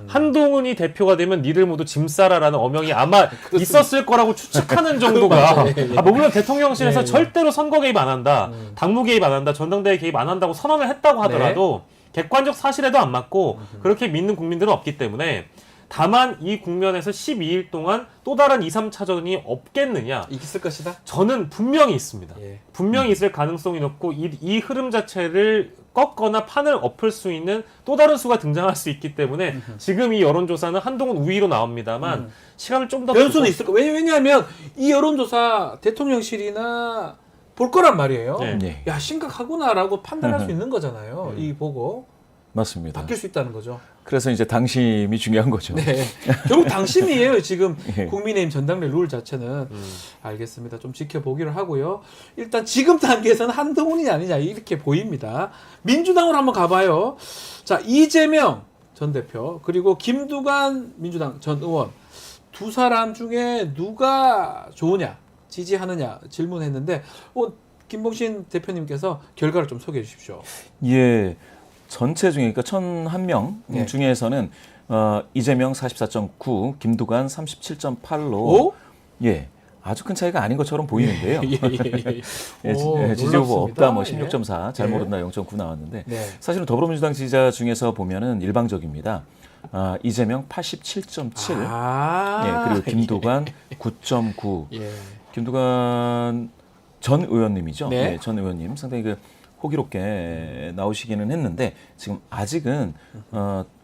한동훈이 대표가 되면 니들 모두 짐 싸라라는 어명이 아마 있었을 거라고 추측하는 정도가 뭐 물론 대통령실에서 네, 네. 절대로 선거 개입 안 한다, 당무 개입 안 한다, 전당대회 개입 안 한다고 선언을 했다고 하더라도 객관적 사실에도 안 맞고 그렇게 믿는 국민들은 없기 때문에 다만 이 국면에서 12일 동안 또 다른 2, 3차전이 없겠느냐? 있을 것이다. 저는 분명히 있습니다. 예. 분명히 있을 가능성이 높고 이 흐름 자체를 꺾거나 판을 엎을 수 있는 또 다른 수가 등장할 수 있기 때문에 지금 이 여론조사는 한동훈 우위로 나옵니다만 시간을 좀 더 변수는 있을 거. 왜냐하면 이 여론조사 대통령실이나 볼 거란 말이에요. 네. 네. 야 심각하구나라고 판단할 수 있는 거잖아요. 이 보고 맞습니다. 바뀔 수 있다는 거죠. 그래서 이제 당심이 중요한 거죠. 네. 결국 당심이에요. 지금 예. 국민의힘 전당대 룰 자체는. 알겠습니다. 좀 지켜보기로 하고요. 일단 지금 단계에서는 한동훈이 아니냐 이렇게 보입니다. 민주당으로 한번 가봐요. 자 이재명 전 대표 그리고 김두관 민주당 전 의원 두 사람 중에 누가 좋으냐 지지하느냐 질문했는데 김봉신 대표님께서 결과를 좀 소개해 주십시오. 예, 전체 중에 그러니까 1,001명 네. 중에서는 이재명 44.9, 김두관 37.8로 오? 예, 아주 큰 차이가 아닌 것처럼 보이는데요. 예. 예, 오, 지지 후보 놀랍습니다. 없다, 뭐 예. 16.4, 잘 네. 모른다 0.9 나왔는데 네. 사실은 더불어민주당 지지자 중에서 보면은 일방적입니다. 이재명 87.7, 예, 그리고 김두관 9.9. 예. 김두관 전 의원님이죠. 네. 네, 전 의원님 상당히 그 호기롭게 나오시기는 했는데 지금 아직은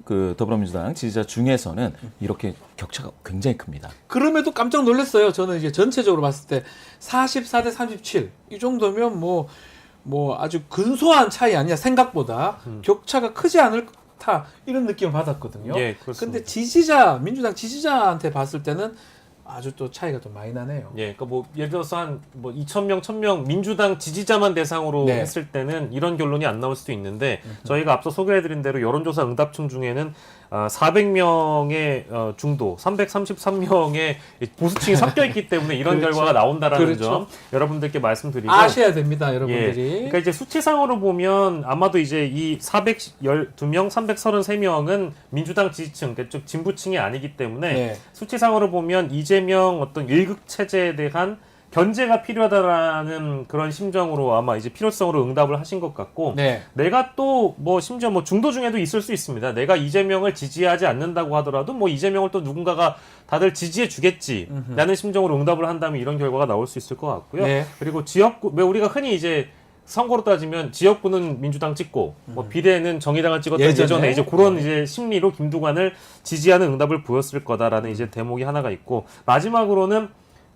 그 더불어민주당 지지자 중에서는 이렇게 격차가 굉장히 큽니다. 그럼에도 깜짝 놀랐어요. 저는 이제 전체적으로 봤을 때 44대 37 이 정도면 뭐 아주 근소한 차이 아니냐 생각보다 격차가 크지 않을까 이런 느낌을 받았거든요. 예, 그렇습니다. 근데 지지자 민주당 지지자한테 봤을 때는 아주 또 차이가 좀 많이 나네요. 예, 그러니까 뭐 예를 들어서 한 뭐 2,000명, 1,000명 민주당 지지자만 대상으로 네. 했을 때는 이런 결론이 안 나올 수도 있는데 저희가 앞서 소개해드린 대로 여론조사 응답층 중에는 400명의 중도, 333명의 보수층이 섞여 있기 때문에 이런 그렇죠. 결과가 나온다라는 그렇죠. 점 여러분들께 말씀드리고 아셔야 됩니다, 예, 여러분들이. 그러니까 이제 수치상으로 보면 아마도 이제 이 412명, 333명은 민주당 지지층, 그러니까 즉 진보층이 아니기 때문에 네. 수치상으로 보면 이재명 어떤 일극 체제에 대한 견제가 필요하다라는 그런 심정으로 아마 이제 필요성으로 응답을 하신 것 같고 네. 내가 또 뭐 심지어 뭐 중도 중에도 있을 수 있습니다. 내가 이재명을 지지하지 않는다고 하더라도 뭐 이재명을 또 누군가가 다들 지지해 주겠지라는 심정으로 응답을 한다면 이런 결과가 나올 수 있을 것 같고요. 네. 그리고 지역구 왜 우리가 흔히 이제 선거로 따지면 지역구는 민주당 찍고 뭐 비례는 정의당을 찍었던 예전에 이제 그런 이제 심리로 김두관을 지지하는 응답을 보였을 거다라는 이제 대목이 하나가 있고 마지막으로는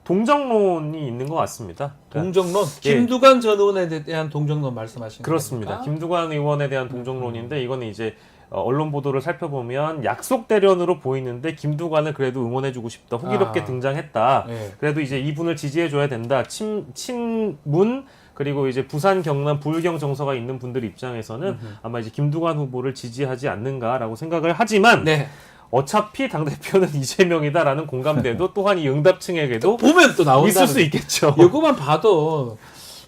동정론이 있는 것 같습니다. 그러니까 동정론. 예. 김두관 전 의원에 대한 동정론 말씀하시는 그렇습니다. 겁니까? 김두관 의원에 대한 동정론인데 이거는 이제 언론 보도를 살펴보면 약속 대련으로 보이는데 김두관을 그래도 응원해주고 싶다. 호기롭게 등장했다. 네. 그래도 이제 이분을 지지해줘야 된다. 친문 그리고 이제 부산, 경남, 부울경 정서가 있는 분들 입장에서는 아마 이제 김두관 후보를 지지하지 않는가라고 생각을 하지만 네. 어차피 당대표는 이재명이다라는 공감대도 또한 이 응답층에게도 보면 또 나온다는 있을 수 있겠죠. 이거만 봐도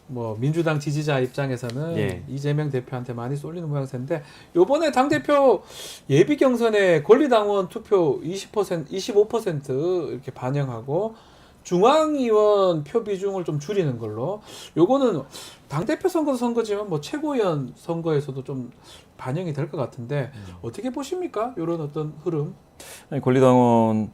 뭐 민주당 지지자 입장에서는 예. 이재명 대표한테 많이 쏠리는 모양새인데 요번에 당대표 예비 경선에 권리당원 투표 20%, 25% 이렇게 반영하고 중앙위원 표 비중을 좀 줄이는 걸로 요거는 당대표 선거도 선거지만 뭐 최고위원 선거에서도 좀 반영이 될 것 같은데 어떻게 보십니까? 이런 어떤 흐름? 아니, 권리당원이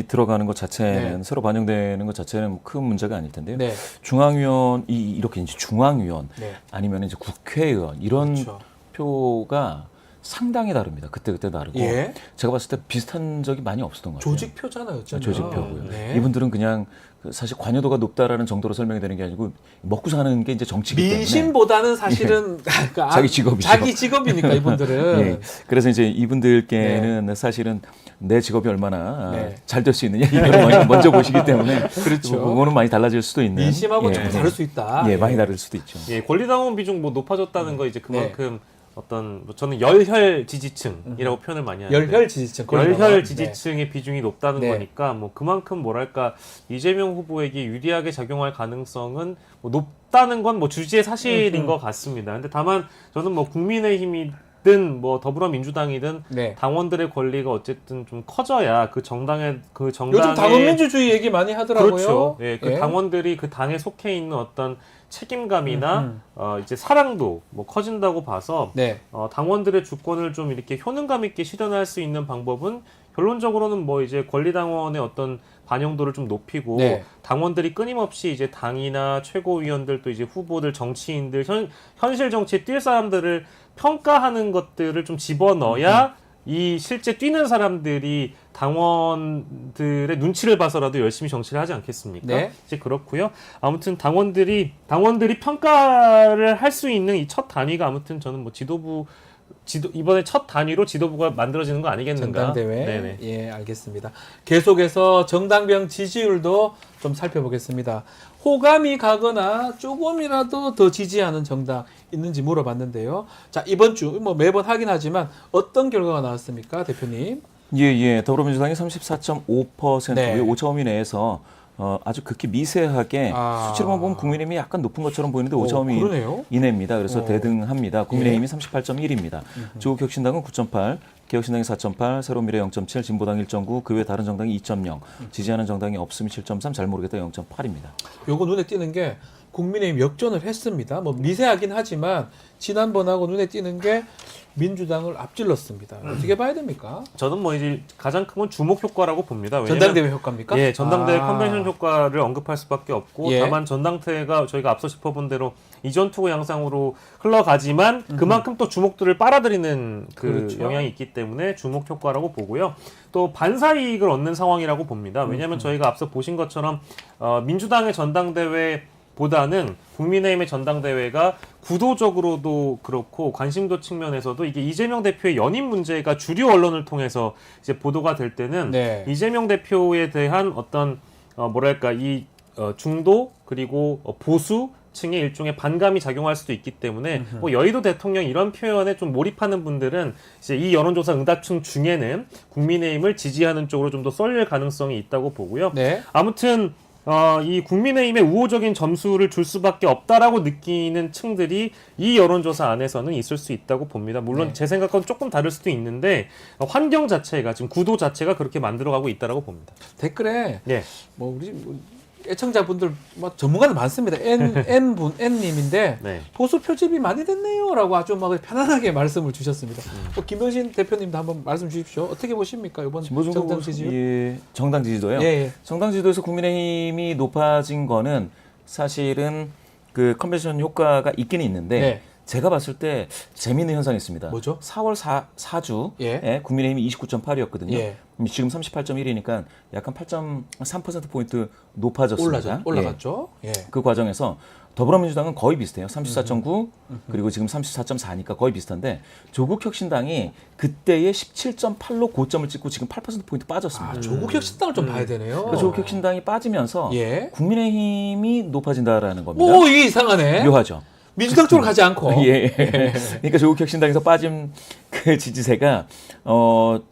들어가는 것 자체는 네. 새로 반영되는 것 자체는 큰 문제가 아닐 텐데요. 네. 중앙위원이 이렇게 이제 중앙위원 네. 아니면 이제 국회의원 이런 그렇죠. 표가 상당히 다릅니다. 그때 다르고 예. 제가 봤을 때 비슷한 적이 많이 없었던 것 같아요. 조직표잖아요. 어쩌면. 조직표고요. 네. 이분들은 그냥 사실 관여도가 높다라는 정도로 설명이 되는 게 아니고 먹고 사는 게 이제 정치기 때문에 민심보다는 사실은 그러니까 자기 직업이죠. 자기 직업이니까 이분들은. 예. 그래서 이제 이분들께는 사실은 내 직업이 얼마나 네. 잘 될 수 있느냐 이걸 먼저 보시기 때문에 그렇죠. 그거는 많이 달라질 수도 있는 민심하고 예. 조금 다를 수 있다. 예, 많이 다를 수도 있죠. 예, 권리당원 비중 뭐 높아졌다는 거 이제 그만큼 어떤 뭐 저는 열혈 지지층이라고 표현을 많이 하는데 열혈 지지층. 열혈 지지층의 비중이 높다는 네. 거니까 뭐 그만큼 뭐랄까 이재명 후보에게 유리하게 작용할 가능성은 뭐 높다는 건 뭐 주지의 사실인 것 같습니다. 근데 다만 저는 뭐 국민의힘이든 뭐 더불어민주당이든 네. 당원들의 권리가 어쨌든 좀 커져야 그 정당의 요즘 당원민주주의 얘기 많이 하더라고요. 그렇죠. 예, 그 예. 당원들이 그 당에 속해 있는 어떤 책임감이나 이제 사랑도 뭐 커진다고 봐서 네. 당원들의 주권을 좀 이렇게 효능감 있게 실현할 수 있는 방법은 결론적으로는 뭐 이제 권리당원의 어떤 반영도를 좀 높이고 네. 당원들이 끊임없이 이제 당이나 최고위원들 또 이제 후보들 정치인들 현실 정치에 뛸 사람들을 평가하는 것들을 좀 집어넣어야 이 실제 뛰는 사람들이 당원들의 눈치를 봐서라도 열심히 정치를 하지 않겠습니까? 네. 이제 그렇고요. 아무튼 당원들이 평가를 할 수 있는 이 첫 단위가 아무튼 저는 뭐 이번에 첫 단위로 지도부가 만들어지는 거 아니겠는가? 전당대회. 네네. 예, 알겠습니다. 계속해서 정당별 지지율도 좀 살펴보겠습니다. 호감이 가거나 조금이라도 더 지지하는 정당 있는지 물어봤는데요. 자, 이번 주 뭐 매번 하긴 하지만 어떤 결과가 나왔습니까, 대표님? 예. 더불어민주당이 34.5%고요. 네. 오차범위 내에서 아주 극히 미세하게 수치로만 보면 국민의힘이 약간 높은 것처럼 보이는데 오차범위 그러네요. 이내입니다. 그래서 대등합니다. 국민의힘이 예. 38.1입니다. 조국혁신당은 9.8, 개혁신당이 4.8, 새로운미래 0.7, 진보당 1.9, 그 외 다른 정당이 2.0, 지지하는 정당이 없음이 7.3, 잘 모르겠다 0.8입니다. 요거 눈에 띄는 게 국민의힘 역전을 했습니다. 뭐 미세하긴 하지만 지난번하고 눈에 띄는 게 민주당을 앞질렀습니다. 어떻게 봐야 됩니까? 저는 뭐 이제 가장 큰 건 주목 효과라고 봅니다. 왜냐면 전당대회 효과입니까? 예, 전당대회 컨벤션 효과를 언급할 수밖에 없고 예. 다만 전당대회가 저희가 앞서 짚어본 대로 이전 투구 양상으로 흘러가지만 그만큼 또 주목도를 빨아들이는 그 그렇죠. 영향이 있기 때문에 주목 효과라고 보고요. 또 반사 이익을 얻는 상황이라고 봅니다. 왜냐하면 저희가 앞서 보신 것처럼 민주당의 전당대회 보다는 국민의힘의 전당대회가 구도적으로도 그렇고 관심도 측면에서도 이게 이재명 대표의 연임 문제가 주류 언론을 통해서 이제 보도가 될 때는 네. 이재명 대표에 대한 어떤 뭐랄까 이 중도 그리고 보수 층의 일종의 반감이 작용할 수도 있기 때문에 뭐 여의도 대통령 이런 표현에 좀 몰입하는 분들은 이제 이 여론조사 응답층 중에는 국민의힘을 지지하는 쪽으로 좀 더 쏠릴 가능성이 있다고 보고요. 네. 아무튼 이 국민의힘에 우호적인 점수를 줄 수밖에 없다라고 느끼는 층들이 이 여론조사 안에서는 있을 수 있다고 봅니다. 물론 네. 제 생각과는 조금 다를 수도 있는데 환경 자체가 지금 구도 자체가 그렇게 만들어가고 있다라고 봅니다. 댓글에 예. 뭐 우리 애청자분들 뭐 전문가들 많습니다. N님인데 네. 보수 표집이 많이 됐네요라고 아주 막 편안하게 말씀을 주셨습니다. 김병신 대표님도 한번 말씀 주십시오. 어떻게 보십니까 이번 정당 지지율? 예, 정당 지지도요. 예. 정당 지지도에서 국민의힘이 높아진 거는 사실은 그 컨벤션 효과가 있기는 있는데 네. 제가 봤을 때 재미있는 현상이 있습니다. 뭐죠? 4월 4주에 예. 국민의힘이 29.8이었거든요. 예. 지금 38.1이니까 약간 8.3%포인트 높아졌습니다. 올라갔죠. 예. 예. 그 과정에서 더불어민주당은 거의 비슷해요. 34.9 그리고 지금 34.4니까 거의 비슷한데 조국혁신당이 그때의 17.8로 고점을 찍고 지금 8%포인트 빠졌습니다. 조국혁신당을 좀 봐야 되네요. 그러니까 조국혁신당이 빠지면서 예. 국민의힘이 높아진다라는 겁니다. 오, 이게 이상하네. 묘하죠. 민주당 쪽으로 가지 않고. 예. 그러니까 조국혁신당에서 빠진 그 지지세가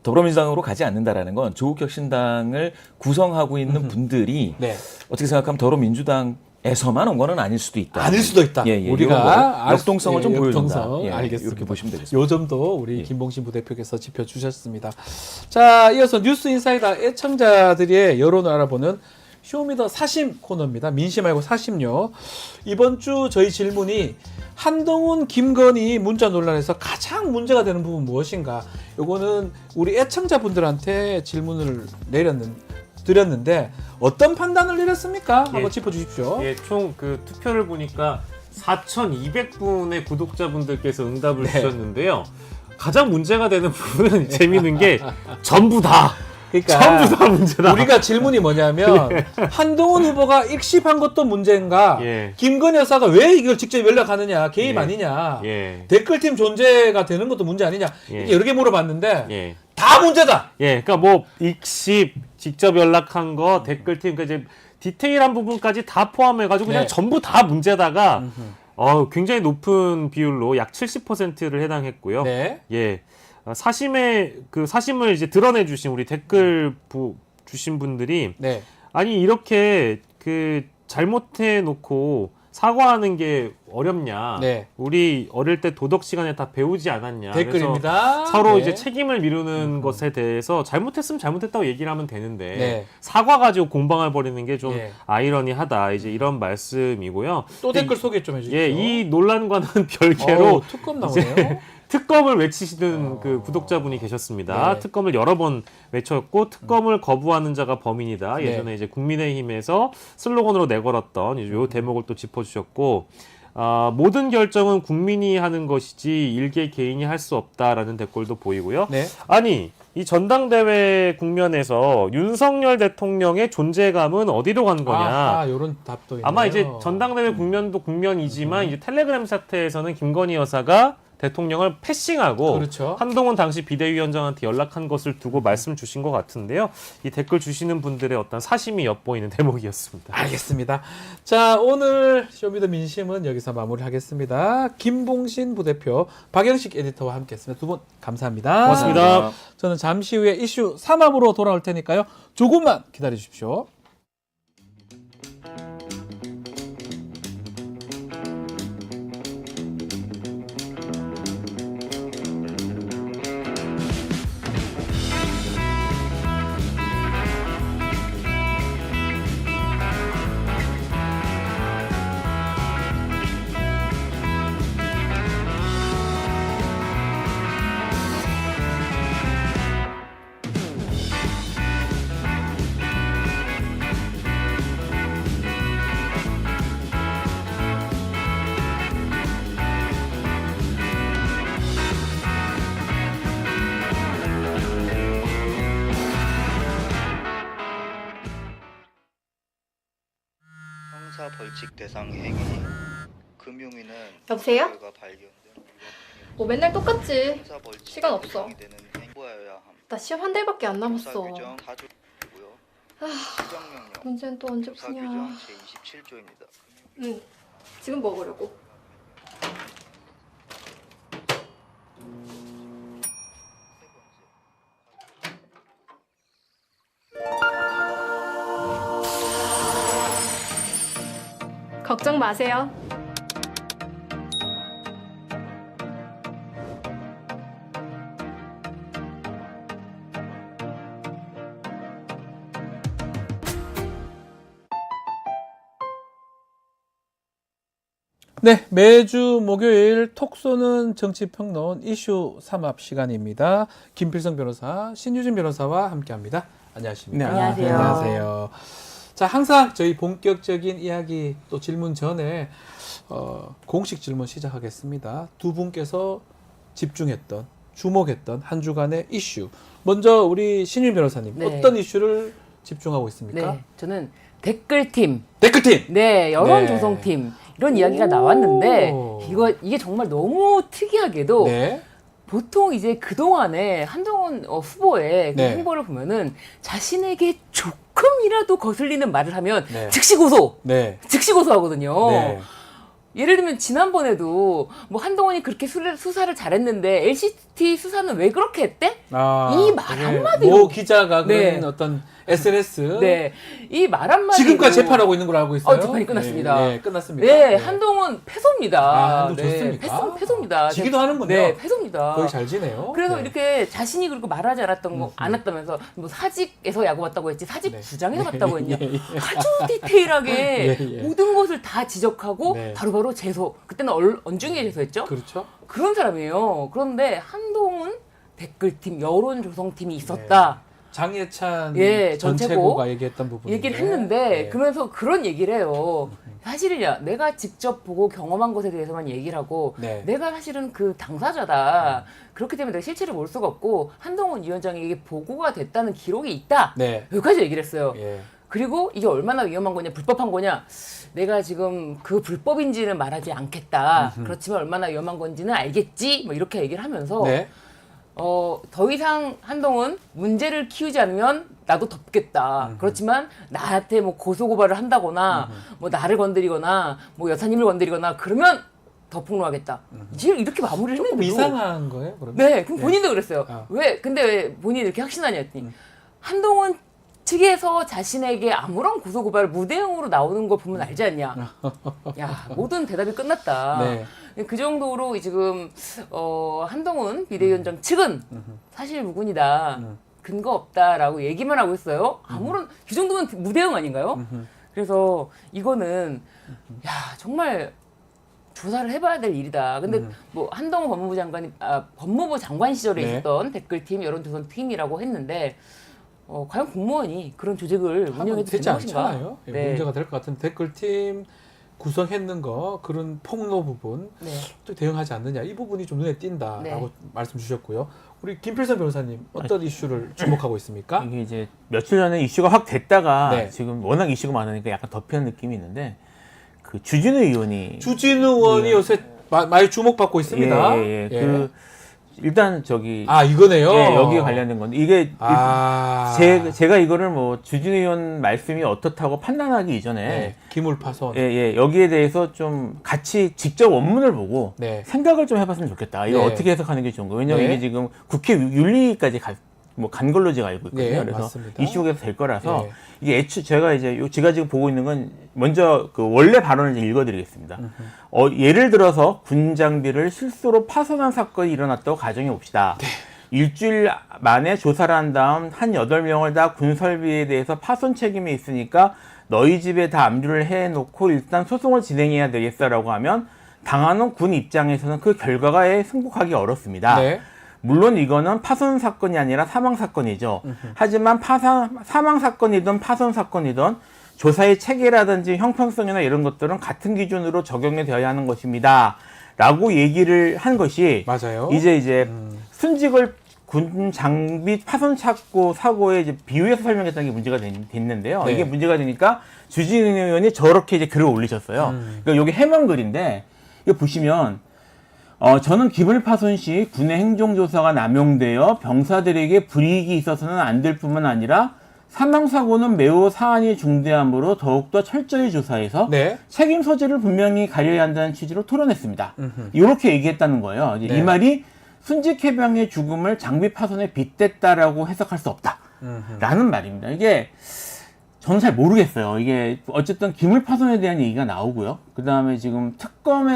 더불어민주당으로 가지 않는다라는 건 조국혁신당을 구성하고 있는 분들이 네. 어떻게 생각하면 더불어민주당에 에서만 온 거는 아닐 수도 있다. 아닐 수도 있다. 예, 예, 우리가 이런 거를 알 수- 역동성을 좀 보여준다. 역동성. 예, 알겠습니다. 이렇게 보시면 되겠습니다. 요 점도 우리 예. 김봉신 부대표께서 짚어주셨습니다. 자, 이어서 뉴스 인사이다 애청자들의 여론을 알아보는 쇼미더 사심 코너입니다. 민심하고 사심요. 이번 주 저희 질문이 한동훈, 김건희 문자 논란에서 가장 문제가 되는 부분 무엇인가? 요거는 우리 애청자분들한테 질문을 드렸는데 어떤 판단을 내렸습니까? 한번 예. 짚어주십시오. 예, 총 그 투표를 보니까 4,200분의 구독자분들께서 응답을 네. 주셨는데요. 가장 문제가 되는 부분은 재미있는 게 전부 다 그러니까 전부 다 문제다. 우리가 질문이 뭐냐면 한동훈 후보가 익십한 것도 문제인가? 예. 김건희 여사가 왜 이걸 직접 연락하느냐? 개입 예. 아니냐? 예. 댓글팀 존재가 되는 것도 문제 아니냐? 예. 이렇게 여러 개 물어봤는데 예. 다 문제다. 예, 그러니까 뭐 익십, 직접 연락한 거, 댓글팀, 그러니까 이제 디테일한 부분까지 다 포함해가지고 그냥 네. 전부 다 문제다가 굉장히 높은 비율로 약 70%를 해당했고요. 네. 예, 사심을 이제 드러내 주신 우리 댓글 주신 분들이 네. 아니 이렇게 그 잘못해 놓고 사과하는 게 어렵냐? 네. 우리 어릴 때 도덕 시간에 다 배우지 않았냐? 그래서 댓글입니다. 서로 네. 이제 책임을 미루는 것에 대해서 잘못했으면 잘못했다고 얘기를 하면 되는데 네. 사과 가지고 공방을 벌이는 게 좀 예. 아이러니하다. 이제 이런 말씀이고요. 또 댓글 소개 좀 해주십시오. 예, 이 논란과는 별개로 어우, 특검 나오네요. 특검을 외치시는 그 구독자분이 계셨습니다. 네. 특검을 여러 번 외쳤고 특검을 거부하는 자가 범인이다. 네. 예전에 이제 국민의힘에서 슬로건으로 내걸었던 이 대목을 또 짚어주셨고 모든 결정은 국민이 하는 것이지 일개 개인이 할 수 없다라는 댓글도 보이고요. 네. 아니 이 전당대회 국면에서 윤석열 대통령의 존재감은 어디로 간 거냐? 아, 요런 답도 있네요. 아마 이제 전당대회 국면도 국면이지만 이제 텔레그램 사태에서는 김건희 여사가 대통령을 패싱하고 그렇죠. 한동훈 당시 비대위원장한테 연락한 것을 두고 말씀 주신 것 같은데요. 이 댓글 주시는 분들의 어떤 사심이 엿보이는 대목이었습니다. 알겠습니다. 자, 오늘 쇼미더 민심은 여기서 마무리하겠습니다. 김봉신 부대표, 박영식 에디터와 함께했습니다. 두 분 감사합니다. 고맙습니다. 저는 잠시 후에 이슈 3합으로 돌아올 테니까요. 조금만 기다려 주십시오. 형사 벌칙 대상 행위 금융위는 여보세요? 결과 발견된 뭐 맨날 똑같지. 형사 벌칙 시간 없어. 대상이 되는 행보여야 함. 나 시험 한 달밖에 안 남았어. 형사 규정 4조고요. 시정명령 문제는 또 언제 형사 푸냐. 규정 제27조입니다. 응. 지금 먹으려고. 걱정 마세요. 네, 매주 목요일 톡 쏘는 정치평론 이슈 3합 시간입니다. 김필성 변호사, 신유진 변호사와 함께합니다. 안녕하십니까? 네, 안녕하세요. 안녕하세요. 자, 항상 저희 본격적인 이야기 또 질문 전에 공식 질문 시작하겠습니다. 두 분께서 집중했던, 주목했던 한 주간의 이슈. 먼저 우리 신유진 변호사님, 네. 어떤 이슈를 집중하고 있습니까? 네, 저는 댓글팀, 댓글팀! 네, 여론 네. 조성팀 이런 이야기가 오. 나왔는데 이게 정말 너무 특이하게도 네. 보통 이제 그동안에 한동훈 후보의 그 네. 행보를 보면은 자신에게 조금이라도 거슬리는 말을 하면 네. 즉시 고소, 네. 즉시 고소하거든요. 네. 예를 들면 지난번에도 뭐 한동훈이 그렇게 수사를 잘했는데 LCT 수사는 왜 그렇게 했대? 이 말 그게 한마디로. 모 기자가 그런 네. 어떤 SNS. 네, 이 말 한마디 지금까지 재판하고 있는 걸로 알고 있어요. 재판이 끝났습니다. 네, 끝났습니다. 네, 한동훈 패소입니다. 아, 한동훈 좋습니까? 패소입니다. 지기도 하는군요. 네, 패소입니다. 거의 잘 지내요. 그래서 네. 이렇게 자신이 그리고 말하지 않았다면서 뭐 사직에서 야구 봤다고 했지 사직 네. 구장에서 봤다고 했냐. 예, 예. 아주 디테일하게 예, 예. 모든 것을 다 지적하고 네. 바로바로 제소. 그때는 언중에 제소했죠. 그렇죠. 그런 사람이에요. 그런데 한동훈 댓글팀, 여론조성팀이 있었다. 장예찬 예, 전 전 최고가 얘기했던 부분. 얘기를 했는데 그러면서 그런 얘기를 해요. 사실이냐? 내가 직접 보고 경험한 것에 대해서만 얘기를 하고 네. 내가 사실은 그 당사자다. 그렇기 때문에 내가 실체를 모를 수가 없고 한동훈 위원장에게 보고가 됐다는 기록이 있다. 네. 여기까지 얘기를 했어요. 예. 그리고 이게 얼마나 위험한 거냐, 불법한 거냐. 내가 지금 그 불법인지는 말하지 않겠다. 그렇지만 얼마나 위험한 건지는 알겠지. 뭐 이렇게 얘기를 하면서 네. 더 이상 한동훈 문제를 키우지 않으면 나도 덮겠다. 그렇지만 나한테 뭐 고소고발을 한다거나 뭐 나를 건드리거나 뭐 여사님을 건드리거나 그러면 더 폭로하겠다. 지금 이렇게 마무리를 조금 했는데도 이상한 거예요, 그러면? 네, 그럼 본인도 그랬어요. 아. 근데 왜 본인이 이렇게 확신하냐 했더니 한동훈 측에서 자신에게 아무런 고소고발 무대응으로 나오는 걸 보면 알지 않냐. 야, 모든 대답이 끝났다. 네. 그 정도로 지금 한동훈 비대위원장 측은 사실 무근이다. 근거 없다라고 얘기만 하고 있어요. 아무런 이 정도면 무대응 아닌가요? 그래서 이거는 야, 정말 조사를 해봐야 될 일이다. 근데 뭐 한동훈 법무부 장관이 법무부 장관 시절에 네. 있었던 댓글팀, 여론조선팀이라고 했는데 과연 공무원이 그런 조직을 하면 운영해도 되지 되는 것인가? 않잖아요. 예, 네. 문제가 될 것 같은 댓글팀 구성했는 거 그런 폭로 부분 네. 또 대응하지 않느냐 이 부분이 좀 눈에 띈다라고 네. 말씀 주셨고요. 우리 김필선 변호사님 어떤 이슈를 주목하고 있습니까? 이게 이제 며칠 전에 이슈가 확 됐다가 네. 지금 워낙 이슈가 많으니까 약간 덮이는 느낌이 있는데 그 주진우 의원이 주진우 의원이 요새 많이 주목받고 있습니다. 예. 그 일단 저기 이거네요. 예, 여기에 관련된 건데 이게 제가 이거를 뭐 주진우 의원 말씀이 어떻다고 판단하기 이전에 네, 기물 파손. 여기에 대해서 좀 같이 직접 원문을 보고 네. 생각을 좀 해봤으면 좋겠다. 이거 네. 어떻게 해석하는 게 좋은가? 왜냐면 네. 이게 지금 국회 윤리까지 간 걸로 제가 알고 있거든요. 네, 그래서 맞습니다. 이슈가 될 거라서 네. 이게 제가 지금 보고 있는 건 먼저 그 원래 발언을 이제 읽어드리겠습니다. 예를 들어서 군 장비를 실수로 파손한 사건이 일어났다고 가정해 봅시다. 네. 일주일 만에 조사를 한 다음 한 8명을 다 군 설비에 대해서 파손 책임이 있으니까 너희 집에 다 압류를 해놓고 일단 소송을 진행해야 되겠어라고 하면 당하는 군 입장에서는 그 결과가 승복하기 어렵습니다. 네. 물론 이거는 파손 사건이 아니라 사망 사건이죠. 하지만 사망 사건이든 파손 사건이든 조사의 체계라든지 형평성이나 이런 것들은 같은 기준으로 적용이 되어야 하는 것입니다. 라고 얘기를 한 것이 맞아요. 이제 순직을 군 장비 파손 사고에 이제 비유해서 설명했다는 게 문제가 됐는데요. 네. 이게 문제가 되니까 주진우 의원이 저렇게 이제 글을 올리셨어요. 그러니까 여기 해명 글인데 이거 보시면 저는 기물 파손 시 군의 행정조사가 남용되어 병사들에게 불이익이 있어서는 안 될 뿐만 아니라 사망사고는 매우 사안이 중대하므로 더욱더 철저히 조사해서 네. 책임 소재를 분명히 가려야 한다는 취지로 토론했습니다. 이렇게 얘기했다는 거예요. 이제 네. 이 말이 순직 해병의 죽음을 장비 파손에 빗댔다라고 해석할 수 없다라는 말입니다. 이게 저는 잘 모르겠어요. 이게 어쨌든 기물 파손에 대한 얘기가 나오고요. 그 다음에 지금 특검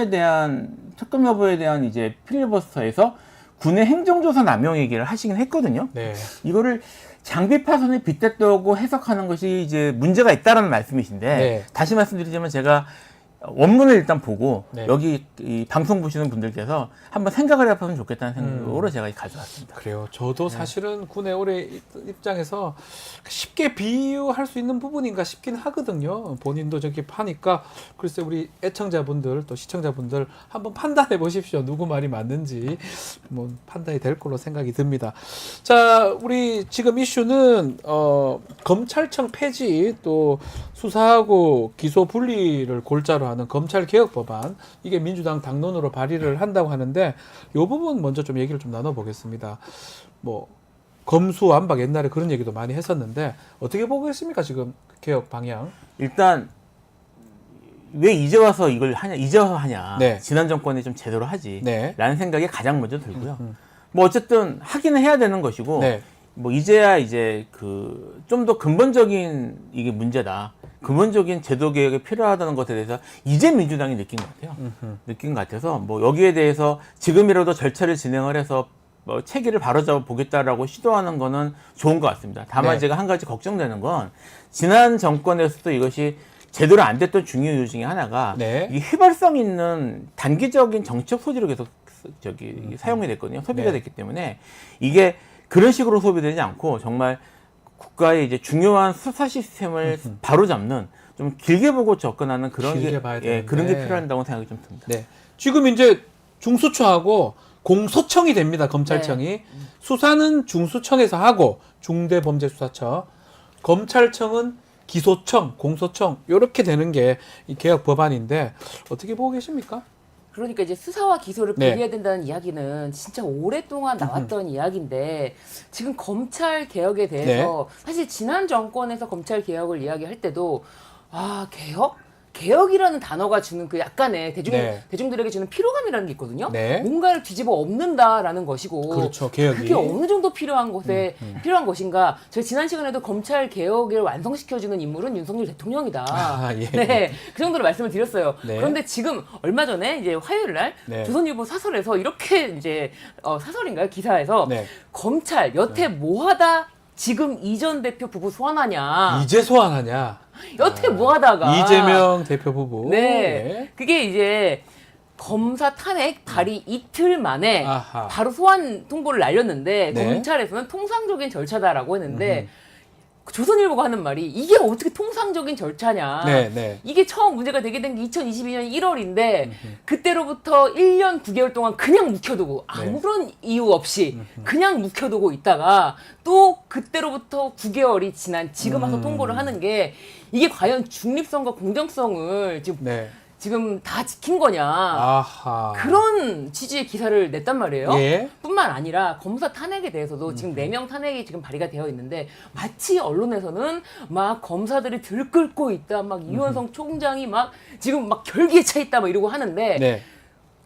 여부에 대한 이제 필리버스터에서 군의 행정조사 남용 얘기를 하시긴 했거든요. 네. 이거를 장비 파손에 빗댔다고 해석하는 것이 이제 문제가 있다라는 말씀이신데 네. 다시 말씀드리자면 제가 원문을 일단 보고 네. 여기 이 방송 보시는 분들께서 한번 생각을 해보면 좋겠다는 생각으로 제가 가져왔습니다. 그래요. 저도 사실은 군의 올해 입장에서 쉽게 비유할 수 있는 부분인가 싶긴 하거든요. 본인도 저렇게 파니까 글쎄 우리 애청자분들 또 시청자분들 한번 판단해 보십시오. 누구 말이 맞는지 뭐 판단이 될 걸로 생각이 듭니다. 자, 우리 지금 이슈는 검찰청 폐지 또 수사하고 기소 분리를 골자로 하는 검찰개혁 법안 이게 민주당 당론으로 발의를 한다고 하는데 이 부분 먼저 좀 얘기를 좀 나눠보겠습니다. 뭐 검수완박 옛날에 그런 얘기도 많이 했었는데 어떻게 보고 계십니까 지금 개혁 방향? 일단 왜 이제 와서 이걸 하냐, 이제 와서 하냐, 네. 지난 정권이 좀 제대로 하지, 네. 라는 생각이 가장 먼저 들고요. 뭐 어쨌든 하기는 해야 되는 것이고, 네. 뭐 이제야 이제 그 좀 더 근본적인 이게 문제다. 근본적인 제도 개혁이 필요하다는 것에 대해서 이제 민주당이 느낀 것 같아요. 느낀 것 같아서 뭐 여기에 대해서 지금이라도 절차를 진행을 해서 뭐 체계를 바로잡아 보겠다라고 시도하는 거는 좋은 것 같습니다. 다만 네. 제가 한 가지 걱정되는 건 지난 정권에서도 이것이 제대로 안 됐던 중요 이유 중에 하나가 네. 이 휘발성 있는 단기적인 정책 소지로 계속 사용이 됐거든요. 소비가 네. 됐기 때문에 이게 그런 식으로 소비되지 않고 정말 국가의 이제 중요한 수사 시스템을 바로잡는 좀 길게 보고 접근하는 그런 길게 게 봐야 그런 게 되는데. 필요하다고 생각이 좀 듭니다. 네. 지금 이제 중수처하고 공소청이 됩니다. 검찰청이. 수사는 중수청에서 하고 중대범죄수사처. 검찰청은 기소청, 공소청 이렇게 되는 게 이 개혁 법안인데 어떻게 보고 계십니까? 그러니까 이제 수사와 기소를 네. 분리해야 된다는 이야기는 진짜 오랫동안 나왔던 이야기인데 지금 검찰 개혁에 대해서 네. 사실 지난 정권에서 검찰 개혁을 이야기할 때도 아 개혁? 개혁이라는 단어가 주는 그 약간의 네. 대중들에게 주는 피로감이라는 게 있거든요. 네. 뭔가를 뒤집어 엎는다라는 것이고 그렇죠. 개혁이. 그게 어느 정도 필요한 곳에 필요한 것인가? 제가 지난 시간에도 검찰 개혁을 완성시켜주는 인물은 윤석열 대통령이다. 아, 예. 네, 그 정도로 말씀을 드렸어요. 네. 그런데 지금 얼마 전에 이제 화요일 날 네. 조선일보 사설에서 이렇게 이제 사설인가요? 기사에서 네. 검찰 여태 뭐하다 지금 이 전 대표 부부 소환하냐? 이제 소환하냐? 여태 뭐하다가 이재명 대표 부부. 네. 그게 이제 검사 탄핵 발의 이틀 만에 아하. 바로 소환 통보를 날렸는데 네. 검찰에서는 통상적인 절차다라고 했는데 조선일보가 하는 말이 이게 어떻게 통상적인 절차냐. 네, 네. 이게 처음 문제가 되게 된 게 2022년 1월인데 그때로부터 1년 9개월 동안 그냥 묵혀두고 아무런 이유 없이 그냥 묵혀두고 있다가 또 그때로부터 9개월이 지난 지금 와서 통보를 하는 게 이게 과연 중립성과 공정성을 네. 지금 다 지킨 거냐. 아하. 그런 취지의 기사를 냈단 말이에요. 예. 뿐만 아니라 검사 탄핵에 대해서도 지금 4명 탄핵이 지금 발의가 되어 있는데 마치 언론에서는 막 검사들이 들끓고 있다. 막 이원성 총장이 막 지금 막 결기에 차 있다. 막 이러고 하는데 네.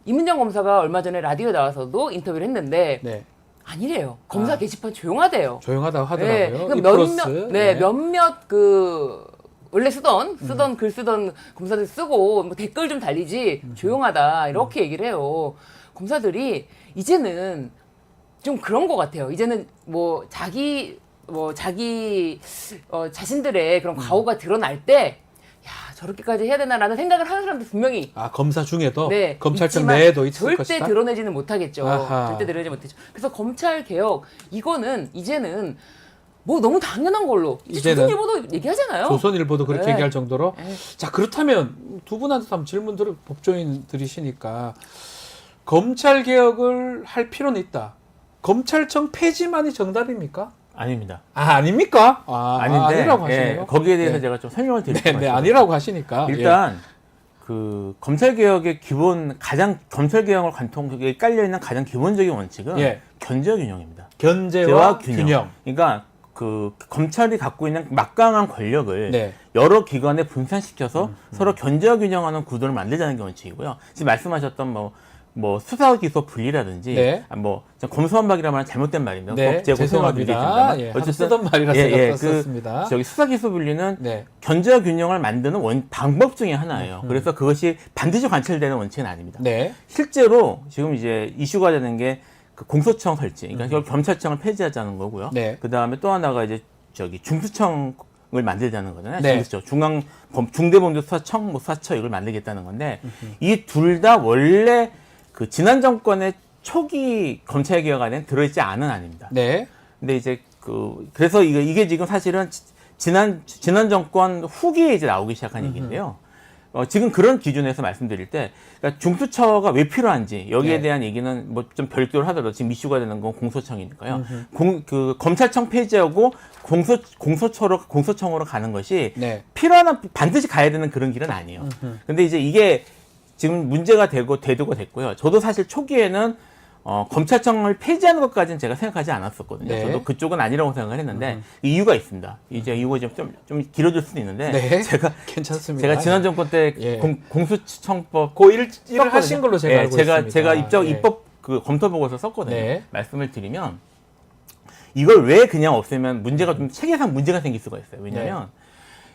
이문정 검사가 얼마 전에 라디오에 나와서도 인터뷰를 했는데 네. 아니래요. 검사 아. 게시판 조용하대요. 조용하다고 네, 하더라고요. 그 이프로스. 몇몇 그 원래 쓰던 글 쓰던 검사들 쓰고 뭐 댓글 좀 달리지 조용하다 이렇게 얘기를 해요. 검사들이 이제는 좀 그런 것 같아요. 이제는 뭐 자기 자신들의 그런 과오가 드러날 때 야 저렇게까지 해야 되나라는 생각을 하는 사람들 분명히 아, 검사 중에도 네, 검찰청 있지만 내에도 있을 절대 것이다. 드러내지는 못하겠죠. 아하. 절대 드러내지 못하죠. 그래서 검찰 개혁 이거는 이제는 뭐 너무 당연한 걸로 이제 이제는 조선일보도 얘기하잖아요. 조선일보도 그렇게 네. 얘기할 정도로. 네. 자, 그렇다면 두 분한테 한번 질문들을 법조인들이시니까 검찰 개혁을 할 필요는 있다. 검찰청 폐지만이 정답입니까? 아닙니다. 아, 아닙니까? 아닌데 아니라고 하시네요. 예, 거기에 대해서 네. 제가 좀 설명을 네, 드릴게요. 네, 아니라고 하시니까. 일단 그 검찰 개혁의 기본 검찰 개혁을 관통에 깔려 있는 가장 기본적인 원칙은 예. 견제 균형입니다. 견제와 균형. 그러니까 그 검찰이 갖고 있는 막강한 권력을 네. 여러 기관에 분산시켜서 서로 견제와 균형하는 구도를 만들자는 게 원칙이고요. 지금 말씀하셨던 뭐 수사 기소 분리라든지 네. 뭐 검수완박이라는 말은 잘못된 말입니다. 네, 법제 고소가 죄송합니다. 예, 한번 쓰던 말이라서 제가 썼습니다. 저기 수사 기소 분리는 네. 견제와 균형을 만드는 방법 중에 하나예요. 그래서 그것이 반드시 관철되는 원칙은 아닙니다. 네. 실제로 지금 이제 이슈가 되는 게 그 공소청 설치, 그러니까 결국 검찰청을 폐지하자는 거고요. 네. 그 다음에 또 하나가 이제 저기 중수청을 만들자는 거잖아요. 네. 중수청, 중대범죄수사청, 뭐 수사처 이걸 만들겠다는 건데 이 둘 다 원래 그 지난 정권의 초기 검찰 개혁 안에 들어있지 않은 안입니다. 네. 근데 이제 그래서 이게 지금 사실은 지난 정권 후기에 이제 나오기 시작한 얘기인데요. 지금 그런 기준에서 말씀드릴 때, 그러니까 중수처가 왜 필요한지 여기에 네. 대한 얘기는 뭐 좀 별도로 하더라도 지금 이슈가 되는 건 공소청이니까요. 검찰청 폐지하고 공소청으로 가는 것이 네. 필요한 반드시 가야 되는 그런 길은 아니에요. 근데 이제 이게 지금 문제가 대두가 됐고요. 저도 사실 초기에는 검찰청을 폐지하는 것까지는 제가 생각하지 않았었거든요. 네. 저도 그쪽은 아니라고 생각을 했는데 이유가 있습니다. 이제 이유가 좀 길어질 수도 있는데 네. 제가 괜찮습니다. 지난 정권 때 예. 공수청법 고1을 썼거든요. 하신 걸로 제가 알고 있습니다. 제가 예. 입법 그 검토 보고서 썼거든요. 네. 말씀을 드리면 이걸 왜 그냥 없애면 문제가 좀 체계상 문제가 생길 수가 있어요. 왜냐하면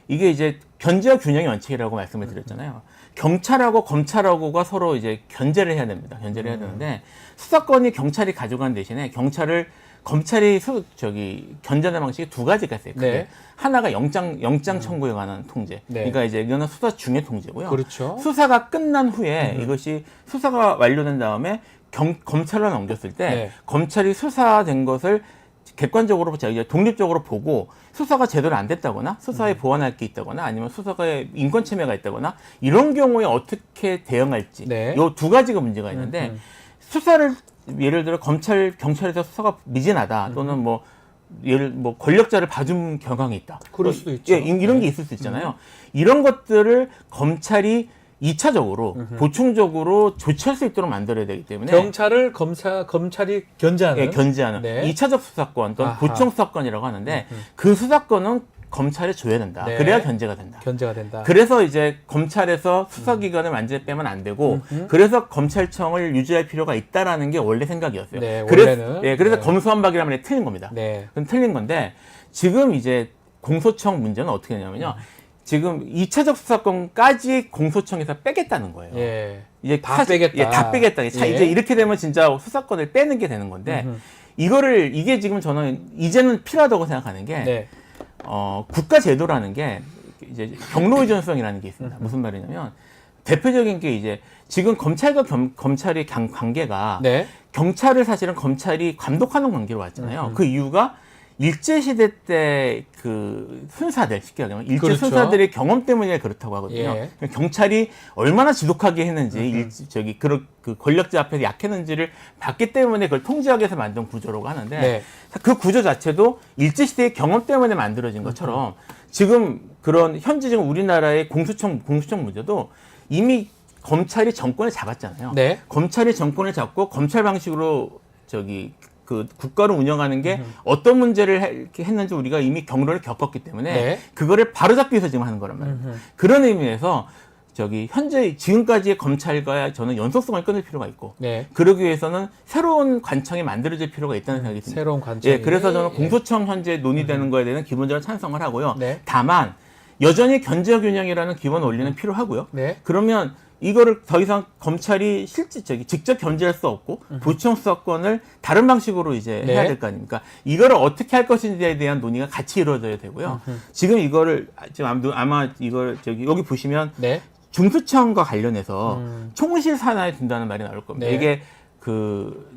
이게 이제 견제와 균형의 원칙이라고 말씀을 드렸잖아요. 경찰하고 검찰하고가 서로 이제 견제를 해야 됩니다. 견제를 해야 되는데 수사권이 경찰이 가져간 대신에 검찰이 견제하는 방식이 두 가지가 있어요. 크게. 네. 하나가 영장 청구에 관한 통제. 네. 그러니까 이제 이거는 수사 중의 통제고요. 그렇죠. 수사가 끝난 후에 이것이 수사가 완료된 다음에 검찰로 넘겼을 때 네. 검찰이 수사된 것을 객관적으로 이제 독립적으로 보고 수사가 제대로 안 됐다거나 수사에 보완할 게 있다거나 아니면 수사에 인권 침해가 있다거나 이런 경우에 어떻게 대응할지 네. 요 두 가지가 문제가 있는데 수사를 예를 들어 경찰에서 수사가 미진하다 또는 뭐 권력자를 봐준 경향이 있다. 그럴 수도 있죠. 예, 이런 게 있을 수 있잖아요. 이런 것들을 검찰이 2차적으로 보충적으로 조치할 수 있도록 만들어야 되기 때문에 경찰을 검찰이 견제하는. 예, 견제하는 네. 2차적 수사권 또는 아하. 보충 수사권이라고 하는데 그 수사권은 검찰에 줘야 된다. 네. 그래야 견제가 된다. 견제가 된다. 그래서 이제 검찰에서 수사기관을 완전히 빼면 안 되고 그래서 검찰청을 유지할 필요가 있다라는 게 원래 생각이었어요. 네, 그래서, 원래는. 그래서 네. 검수완박이라는 말이 틀린 겁니다. 네. 그건 틀린 건데 지금 이제 공소청 문제는 어떻게 되냐면요. 지금 2차적 수사권까지 공소청에서 빼겠다는 거예요. 예. 이제 다 빼겠다. 예, 다 빼겠다. 예. 이제 이렇게 되면 진짜 수사권을 빼는 게 되는 건데 이게 지금 저는 이제는 필요하다고 생각하는 게 네. 국가 제도라는 게 이제 경로 의존성이라는 게 있습니다. 무슨 말이냐면 대표적인 게 이제 지금 검찰과 검찰의 관계가 네. 경찰을 사실은 검찰이 감독하는 관계로 왔잖아요. 그 이유가 일제시대 때 그 순사들, 쉽게 얘기하면 일제 그렇죠. 순사들의 경험 때문에 그렇다고 하거든요. 예. 경찰이 얼마나 지독하게 했는지, 그 권력자 앞에서 약했는지를 봤기 때문에 그걸 통제하기 위해서 만든 구조라고 하는데 네. 그 구조 자체도 일제시대의 경험 때문에 만들어진 것처럼 지금 현재 지금 우리나라의 공수청 문제도 이미 검찰이 정권을 잡았잖아요. 네. 검찰이 정권을 잡고 검찰 방식으로 그 국가를 운영하는 게 어떤 문제를 했는지 우리가 이미 경로를 겪었기 때문에 네. 그거를 바로잡기 위해서 지금 하는 거란 말이에요. 그런 의미에서 현재 지금까지의 검찰과 저는 연속성을 끊을 필요가 있고 네. 그러기 위해서는 새로운 관청이 만들어질 필요가 있다는 생각이 듭니다. 새로운 관청이. 예, 그래서 저는 공소청 현재 논의되는 거에 대해서는 기본적으로 찬성을 하고요. 네. 다만 여전히 견제 균형이라는 기본 원리는 필요하고요. 네. 그러면 이거를 더 이상 검찰이 직접 견제할 수 없고 보충 수사권을 다른 방식으로 이제 네. 해야 될 거 아닙니까? 이거를 어떻게 할 것인지에 대한 논의가 같이 이루어져야 되고요. 지금 이거를 아마 이걸 여기 보시면 네. 중수청과 관련해서 총실 산하에 둔다는 말이 나올 겁니다. 네. 이게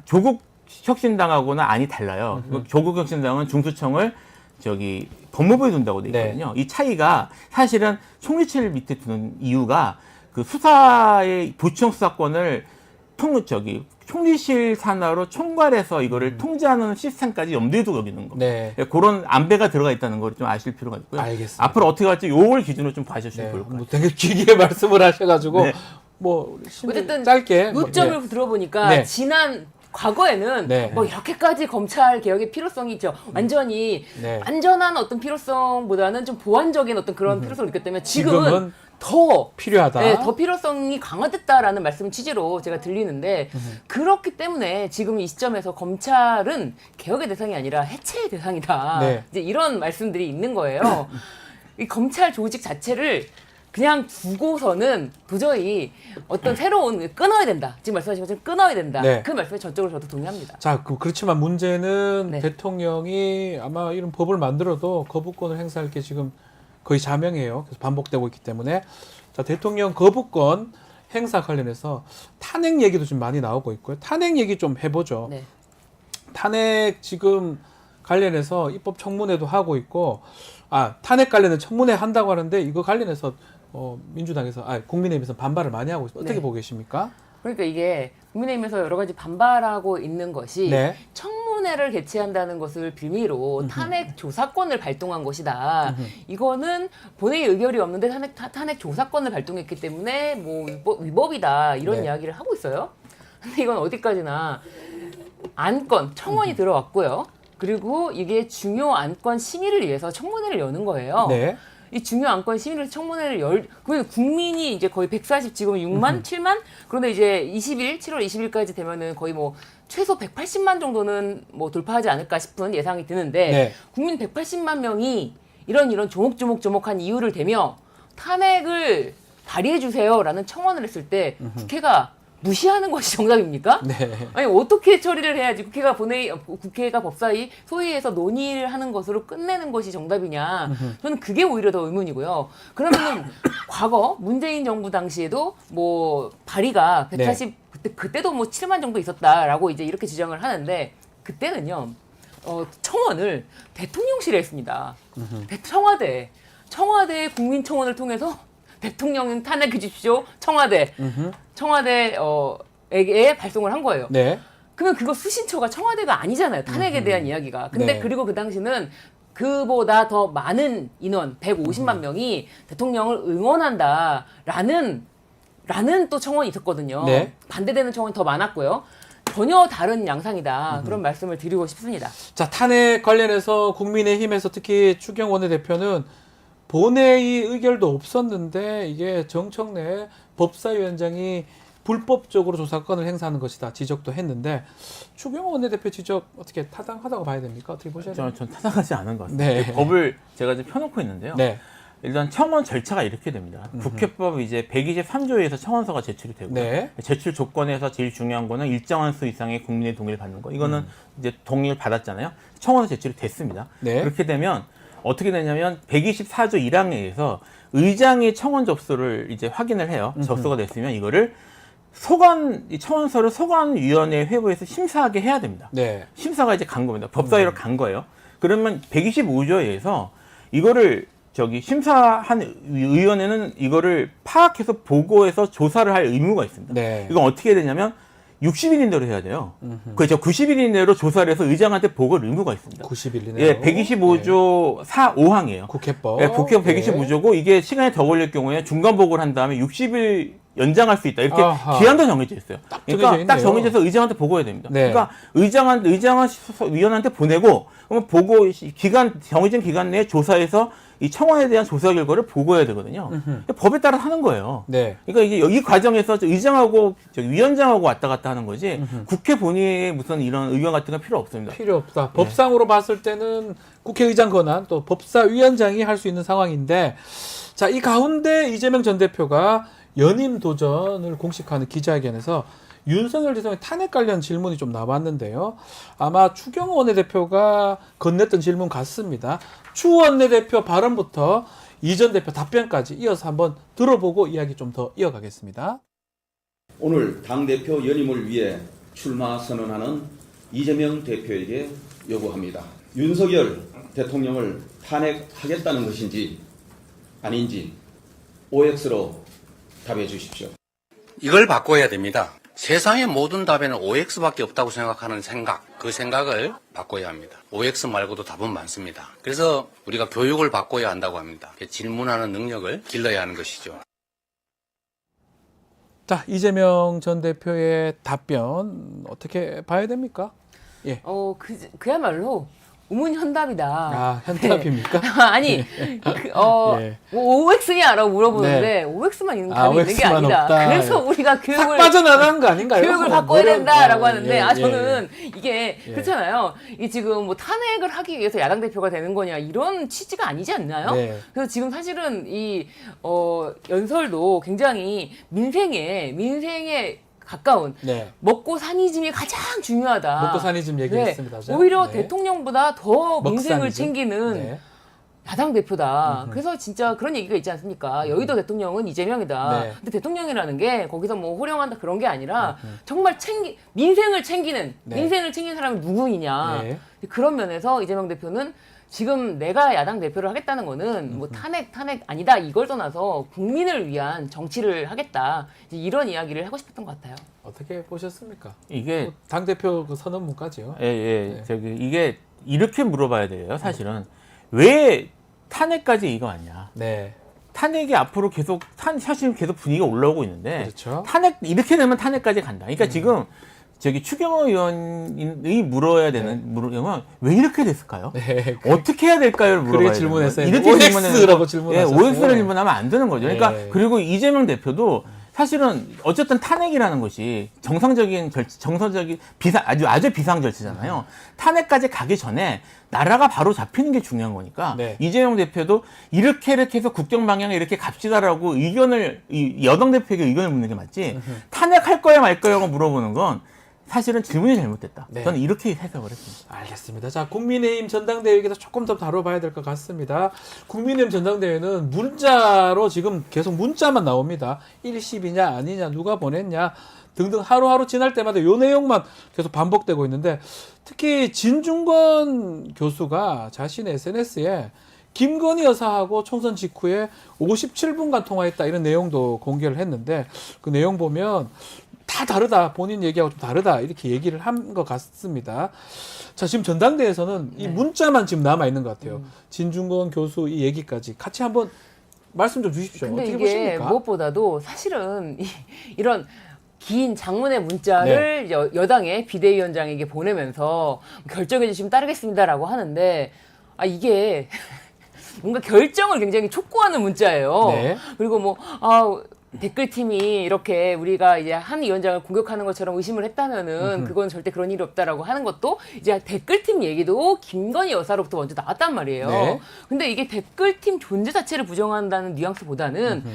조국 혁신당하고는 안이 달라요. 조국 혁신당은 중수청을 법무부에 둔다고 돼 있거든요. 이 차이가 사실은 총리실 밑에 두는 이유가 그 수사의 보충 수사권을 총리실 산하로 총괄해서 이거를 통제하는 시스템까지 염두에 두고 있는 겁니다. 네. 그런 안배가 들어가 있다는 걸 좀 아실 필요가 있고요. 알겠습니다. 앞으로 어떻게 할지 요걸 기준으로 좀 봐주시면 네. 좋을 것 같아요. 뭐 되게 길게 말씀을 하셔가지고 네. 어쨌든 짧게 요점을 네. 들어보니까 네. 과거에는 네. 뭐 이렇게까지 검찰 개혁의 필요성이 있죠. 완전히 네. 완전한 어떤 필요성보다는 좀 보완적인 어떤 그런 필요성을 느꼈다면 지금은 더 필요하다. 네, 더 필요성이 강화됐다라는 말씀 취지로 제가 들리는데 그렇기 때문에 지금 이 시점에서 검찰은 개혁의 대상이 아니라 해체의 대상이다. 네. 이제 이런 말씀들이 있는 거예요. 이 검찰 조직 자체를 그냥 두고서는 도저히 어떤 새로운 끊어야 된다. 지금 말씀하신 것처럼 끊어야 된다. 네. 그 말씀에 전적으로 저도 동의합니다. 자, 그렇지만 문제는 네. 대통령이 아마 이런 법을 만들어도 거부권을 행사할 게 지금 거의 자명해요. 그래서 반복되고 있기 때문에 자, 대통령 거부권 행사 관련해서 탄핵 얘기도 좀 많이 나오고 있고요. 탄핵 얘기 좀 해보죠. 네. 탄핵 지금 관련해서 입법 청문회도 하고 있고, 탄핵 관련해 청문회 한다고 하는데 이거 관련해서 민주당에서, 국민의힘에서 반발을 많이 하고 있어요. 어떻게 네. 보고 계십니까? 그러니까 이게 국민의힘에서 여러 가지 반발하고 있는 것이 네. 청문회를 개최한다는 것을 빌미로 탄핵 조사권을 발동한 것이다. 이거는 본회의 의결이 없는데 탄핵 조사권을 발동했기 때문에 뭐 위법이다 이런 네. 이야기를 하고 있어요. 근데 이건 어디까지나 안건 청원이 들어왔고요. 그리고 이게 중요 안건 심의를 위해서 청문회를 여는 거예요. 네. 이 중요 안건 시민의 청문회를 그러면 국민이 이제 거의 140 지금 6만 7만 그런데 이제 7월 20일까지 되면은 거의 뭐 최소 180만 정도는 뭐 돌파하지 않을까 싶은 예상이 드는데 네. 국민 180만 명이 이런 조목조목한 이유를 대며 탄핵을 발의해 주세요라는 청원을 했을 때 국회가 무시하는 것이 정답입니까? 네. 아니 어떻게 처리를 해야지 국회가 법사위 소위에서 논의를 하는 것으로 끝내는 것이 정답이냐? 저는 그게 오히려 더 의문이고요. 그러면은 과거 문재인 정부 당시에도 뭐 발의가 140 그때도 뭐 7만 정도 있었다라고 이제 이렇게 지정을 하는데 그때는요 청원을 대통령실에 했습니다. 청와대 국민청원을 통해서 대통령은 탄핵해 주십시오. 청와대에게 발송을 한 거예요. 네. 그러면 그거 수신처가 청와대가 아니잖아요. 탄핵에 대한 이야기가. 근데 네. 그리고 그 당시는 그보다 더 많은 인원 150만 명이 대통령을 응원한다라는 또 청원이 있었거든요. 네. 반대되는 청원이 더 많았고요. 전혀 다른 양상이다. 그런 말씀을 드리고 싶습니다. 자, 탄핵 관련해서 국민의힘에서 특히 추경 원내대표는 본회의 의결도 없었는데 이게 정청래 법사위원장이 불법적으로 조사권을 행사하는 것이다 지적도 했는데 추경호 원내대표 지적 어떻게 타당하다고 봐야 됩니까? 어떻게 보셔야 됩니까? 전 타당하지 않은 것 같습니다. 네. 법을 제가 지금 펴놓고 있는데요. 네. 일단 청원 절차가 이렇게 됩니다. 국회법 이제 123조에서 청원서가 제출이 되고요. 네. 제출 조건에서 제일 중요한 거는 일정한 수 이상의 국민의 동의를 받는 거. 이거는 이제 동의를 받았잖아요. 청원서 제출이 됐습니다. 네. 그렇게 되면 어떻게 되냐면 124조 1항에 의해서 의장이 청원 접수를 이제 확인을 해요. 접수가 됐으면 이거를 이 청원서를 소관위원회 회부에서 심사하게 해야 됩니다. 네. 심사가 이제 간 겁니다. 법사위로 간 거예요. 그러면 125조에 의해서 이거를 심사한 위원회는 이거를 파악해서 보고해서 조사를 할 의무가 있습니다. 네. 이건 어떻게 해야 되냐면 60일 이내로 해야 돼요. 그렇죠. 90일 이내로 조사를 해서 의장한테 보고할 의무가 있습니다. 90일 이내로. 예, 125조 5항이에요. 국회법. 예, 국회법 125조고 이게 시간이 더 걸릴 경우에 중간 보고를 한 다음에 60일 연장할 수 있다. 이렇게 아하. 기한도 정해져 있어요. 그러니까 정해져 딱 있네요. 정해져서 의장한테 보고해야 됩니다. 네. 그러니까 의장한 위원한테 보내고 그러면 정해진 기간 내에 조사해서 이 청원에 대한 조사 결과를 보고해야 되거든요. 법에 따라 하는 거예요. 네. 그러니까 이게 이 과정에서 의장하고 위원장하고 왔다 갔다 하는 거지 국회 본위에 무슨 이런 의견 같은 건 필요 없습니다. 필요 없다. 법상으로 봤을 때는 국회의장 권한 또 법사위원장이 할 수 있는 상황인데 자, 이 가운데 이재명 전 대표가 연임 도전을 공식화하는 기자회견에서 윤석열 대통령 탄핵 관련 질문이 좀 나왔는데요. 아마 추경호 원내대표가 건넸던 질문 같습니다. 추 원내대표 발언부터 이 전 대표 답변까지 이어서 한번 들어보고 이야기 좀 더 이어가겠습니다. 오늘 당대표 연임을 위해 출마 선언하는 이재명 대표에게 요구합니다. 윤석열 대통령을 탄핵하겠다는 것인지 아닌지 OX로 답해 주십시오. 이걸 바꿔야 됩니다. 세상의 모든 답에는 OX밖에 없다고 생각하는 그 생각을 바꿔야 합니다. OX 말고도 답은 많습니다. 그래서 우리가 교육을 바꿔야 한다고 합니다. 질문하는 능력을 길러야 하는 것이죠. 자, 이재명 전 대표의 답변 어떻게 봐야 됩니까? 예. 그야말로 우문현답이다. 아, 현답입니까? 아니, 예. 뭐 OX냐라고 물어보는데 네. OX만 있는 답이 있는 게 OX만 아니다. 없다. 그래서 우리가 싹 교육을 빠져나가는 거 아닌가요? 교육을 바꿔야 된다라고 하는데 예, 예. 저는 이게 예. 그렇잖아요. 이 지금 뭐 탄핵을 하기 위해서 야당 대표가 되는 거냐 이런 취지가 아니지 않나요? 네. 그래서 지금 사실은 이 연설도 굉장히 민생에 가까운 네. 먹고 사니즘이 가장 중요하다. 먹고 사니즘 얘기했습니다. 네. 오히려 네. 대통령보다 더 민생을 먹사니즘. 챙기는 네. 야당 대표다. 그래서 진짜 그런 얘기가 있지 않습니까? 여의도 대통령은 이재명이다. 네. 근데 대통령이라는 게 거기서 뭐 호령한다 그런 게 아니라 정말 민생을 챙기는 사람이 누구이냐. 네. 그런 면에서 이재명 대표는 지금 내가 야당 대표를 하겠다는 거는 뭐 탄핵 아니다 이걸 떠나서 국민을 위한 정치를 하겠다 이런 이야기를 하고 싶었던 것 같아요. 어떻게 보셨습니까? 이게 당 대표 그 선언문까지요. 예. 이게 이렇게 물어봐야 돼요. 사실은 왜 탄핵까지 이거 아니야? 네. 탄핵이 앞으로 사실 계속 분위기가 올라오고 있는데 그렇죠. 이렇게 되면 탄핵까지 간다. 그러니까 지금 저기 추경호 의원이 물어야 되는 물으면 왜 이렇게 됐을까요? 네. 어떻게 해야 될까요?를 물어봐야 그렇게 질문했어요. 이렇게 OX라고 질문하면 질문하셨어요. OX를 질문하면 안 되는 거죠. 그러니까 네. 그리고 이재명 대표도 사실은 어쨌든 탄핵이라는 것이 정상적인 아주 비상 절차잖아요. 탄핵까지 가기 전에 나라가 바로 잡히는 게 중요한 거니까 네. 이재명 대표도 이렇게 해서 국정 방향에 이렇게 갑시다라고 여당 대표에게 의견을 묻는 게 맞지. 탄핵할 거야 말 거야고 물어보는 건 사실은 질문이 잘못됐다. 네. 저는 이렇게 해석을 했습니다. 알겠습니다. 자, 국민의힘 전당대회 얘기도 조금 더 다뤄봐야 될 것 같습니다. 국민의힘 전당대회는 문자로 지금 계속 문자만 나옵니다. 일십이냐 아니냐 누가 보냈냐 등등 하루하루 지날 때마다 요 내용만 계속 반복되고 있는데 특히 진중권 교수가 자신의 SNS에 김건희 여사하고 총선 직후에 57분간 통화했다 이런 내용도 공개를 했는데 그 내용 보면 다 다르다. 본인 얘기하고 좀 다르다. 이렇게 얘기를 한 것 같습니다. 자, 지금 전당대회에서는 이 문자만 지금 남아 있는 것 같아요. 진중권 교수 이 얘기까지 같이 한번 말씀 좀 주십시오. 근데 어떻게 이게 보십니까? 무엇보다도 사실은 이런 긴 장문의 문자를 여당의 비대위원장에게 보내면서 결정해 주시면 따르겠습니다라고 하는데 이게 뭔가 결정을 굉장히 촉구하는 문자예요. 네. 그리고 댓글팀이 이렇게 우리가 이제 한 위원장을 공격하는 것처럼 의심을 했다면은 그건 절대 그런 일이 없다라고 하는 것도 이제 댓글팀 얘기도 김건희 여사로부터 먼저 나왔단 말이에요. 네. 근데 이게 댓글팀 존재 자체를 부정한다는 뉘앙스보다는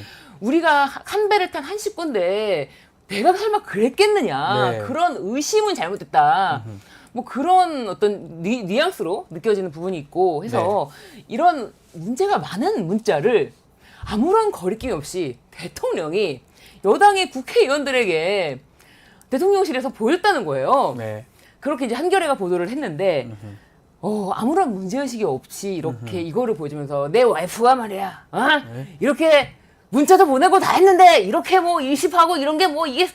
우리가 한 배를 탄 한 식구인데 내가 설마 그랬겠느냐 네. 그런 의심은 잘못됐다. 뭐 그런 어떤 뉘앙스로 느껴지는 부분이 있고 해서 이런 문제가 많은 문자를 아무런 거리낌 없이 대통령이 여당의 국회의원들에게 대통령실에서 보였다는 거예요. 네. 그렇게 이제 한겨레가 보도를 했는데 아무런 문제의식이 없이 이렇게 이거를 보여주면서 내 와이프가 말이야 이렇게 문자도 보내고 다 했는데 이렇게 뭐 일십하고 이런 게 뭐 이게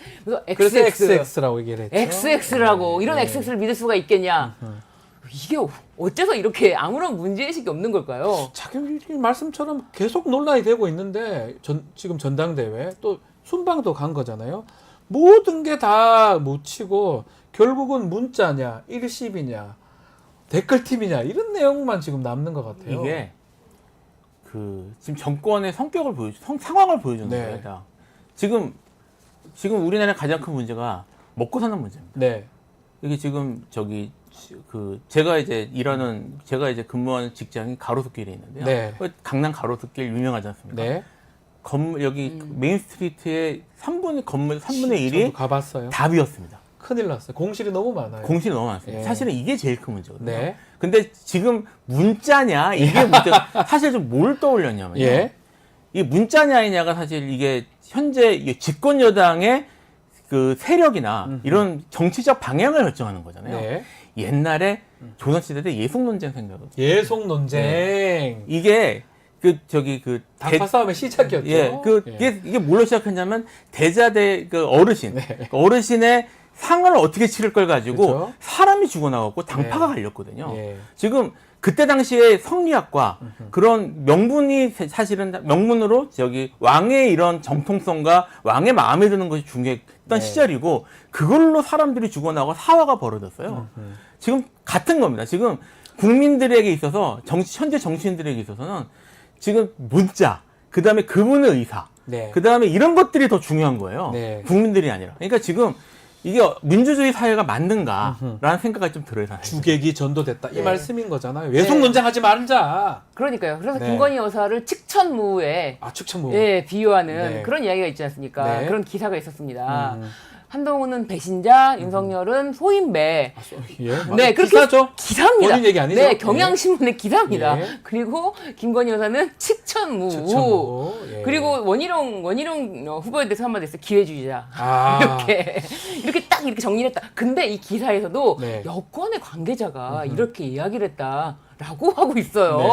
그래서 XX라고 얘기를 했죠. XX라고 이런 XX를 믿을 수가 있겠냐. 이게 어째서 이렇게 아무런 문제의식이 없는 걸까요? 자기 말씀처럼 계속 논란이 되고 있는데 지금 전당대회 또 순방도 간 거잖아요. 모든 게 다 묻히고 결국은 문자냐 일십이냐 댓글팀이냐 이런 내용만 지금 남는 것 같아요. 이게 지금 정권의 성격을 상황을 보여주는 네. 거예요. 자, 지금 우리나라의 가장 큰 문제가 먹고 사는 문제입니다. 네. 이게 지금 제가 이제 근무하는 직장이 가로수길에 있는데요. 네. 강남 가로수길 유명하지 않습니까? 네. 여기 메인 스트리트의 3분의 1이 저도 가봤어요. 다 비었습니다. 큰일 났어요. 공실이 너무 많아요. 공실이 너무 많습니다. 예. 사실은 이게 제일 큰 문제거든요. 네. 근데 지금 문자냐 이게 문제가 사실 좀 뭘 떠올렸냐면요. 예. 이 문자냐 아니냐가 사실 이게 현재 이게 집권 여당의 그 세력이나 이런 정치적 방향을 결정하는 거잖아요. 네. 옛날에 조선시대 때 예속 논쟁 생각거든요. 예속 논쟁. 이게 단파 싸움의 시작이었죠. 이게 뭘로 시작했냐면 대자대 어르신, 어르신의 상을 어떻게 치를 걸 가지고 그렇죠. 사람이 죽어나갔고 당파가 갈렸거든요. 예. 지금 그때 당시에 성리학과 그런 명분이 사실은 명분으로 왕의 이런 정통성과 왕의 마음에 드는 것이 중요했던 시절이고 그걸로 사람들이 죽어나고 사화가 벌어졌어요. 지금 같은 겁니다. 지금 국민들에게 있어서 현재 정치인들에게 있어서는 지금 문자, 그 다음에 그분의 의사, 그 다음에 이런 것들이 더 중요한 거예요. 네. 국민들이 아니라. 그러니까 지금 이게 민주주의 사회가 맞는가라는 생각이 좀 들어요. 사실. 주객이 전도됐다 이 말씀인 거잖아요. 외속 논쟁하지 말자. 그러니까요. 그래서 네. 김건희 여사를 측천무에 측천무. 비유하는 네. 그런 이야기가 있지 않습니까? 네. 그런 기사가 있었습니다. 한동훈은 배신자, 윤석열은 소인배. 네, 그렇게 기사죠. 기사입니다. 본인 얘기 아니죠? 네, 경향신문의 기사입니다. 예. 그리고 김건희 여사는 측천무. 예. 그리고 원희룡 후보에 대해서 한마디 했어요. 기회주의자. 이렇게 딱 이렇게 정리를 했다. 근데 이 기사에서도 네. 여권의 관계자가 이렇게 이야기를 했다. 라고 하고 있어요. 네.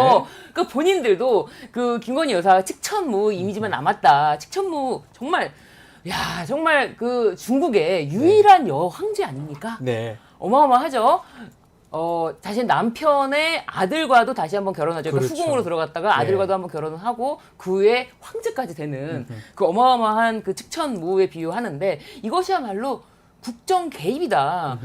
그러니까 본인들도 그 김건희 여사 측천무 이미지만 남았다. 측천무 정말 그 중국의 유일한 여황제 아닙니까? 네. 어마어마하죠. 자신 남편의 아들과도 다시 한번 결혼하죠. 그러니까 그렇죠. 수궁으로 들어갔다가 아들과도 한번 결혼을 하고 그 후에 황제까지 되는 그 어마어마한 그 측천무에 비유하는데 이것이야말로 국정 개입이다.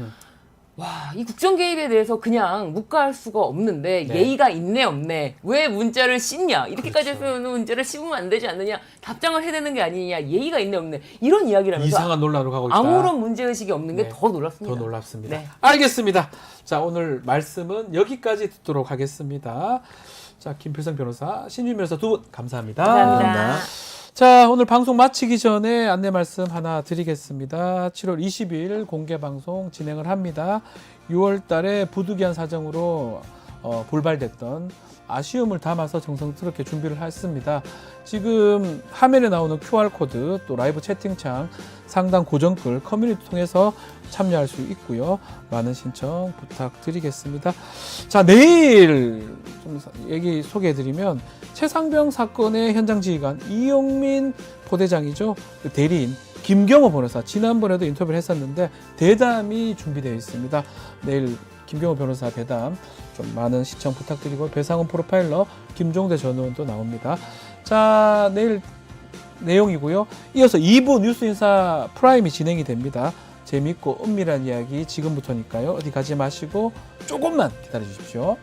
와, 이 국정 개입에 대해서 그냥 묵과할 수가 없는데 네. 예의가 있네 없네. 왜 문자를 씻냐? 이렇게까지 그렇죠. 해서 문자를 씹으면 안 되지 않느냐? 답장을 해야 되는 게 아니냐? 예의가 있네 없네. 이런 이야기를 하면서 이상한 논란으로 가고 있다. 아무런 문제의식이 없는 게 네. 더 놀랍습니다. 더 놀랍습니다. 네. 알겠습니다. 자, 오늘 말씀은 여기까지 듣도록 하겠습니다. 자, 김필성 변호사, 신준 변호사 두 분 감사합니다. 감사합니다. 자, 오늘 방송 마치기 전에 안내 말씀 하나 드리겠습니다. 7월 20일 공개 방송 진행을 합니다. 6월 달에 부득이한 사정으로 불발됐던 아쉬움을 담아서 정성스럽게 준비를 했습니다. 지금 화면에 나오는 QR코드 또 라이브 채팅창 상단 고정글 커뮤니티 통해서 참여할 수 있고요. 많은 신청 부탁드리겠습니다. 자, 내일 좀 얘기 소개해드리면 최상병 사건의 현장 지휘관 이용민 포대장이죠. 그 대리인 김경호 변호사 지난번에도 인터뷰를 했었는데 대담이 준비되어 있습니다. 내일 김경호 변호사 대담 좀 많은 시청 부탁드리고 배상훈 프로파일러 김종대 전 의원도 나옵니다. 자, 내일 내용이고요. 이어서 2부 뉴스인사 프라임이 진행이 됩니다. 재밌고 은밀한 이야기 지금부터니까요. 어디 가지 마시고 조금만 기다려 주십시오.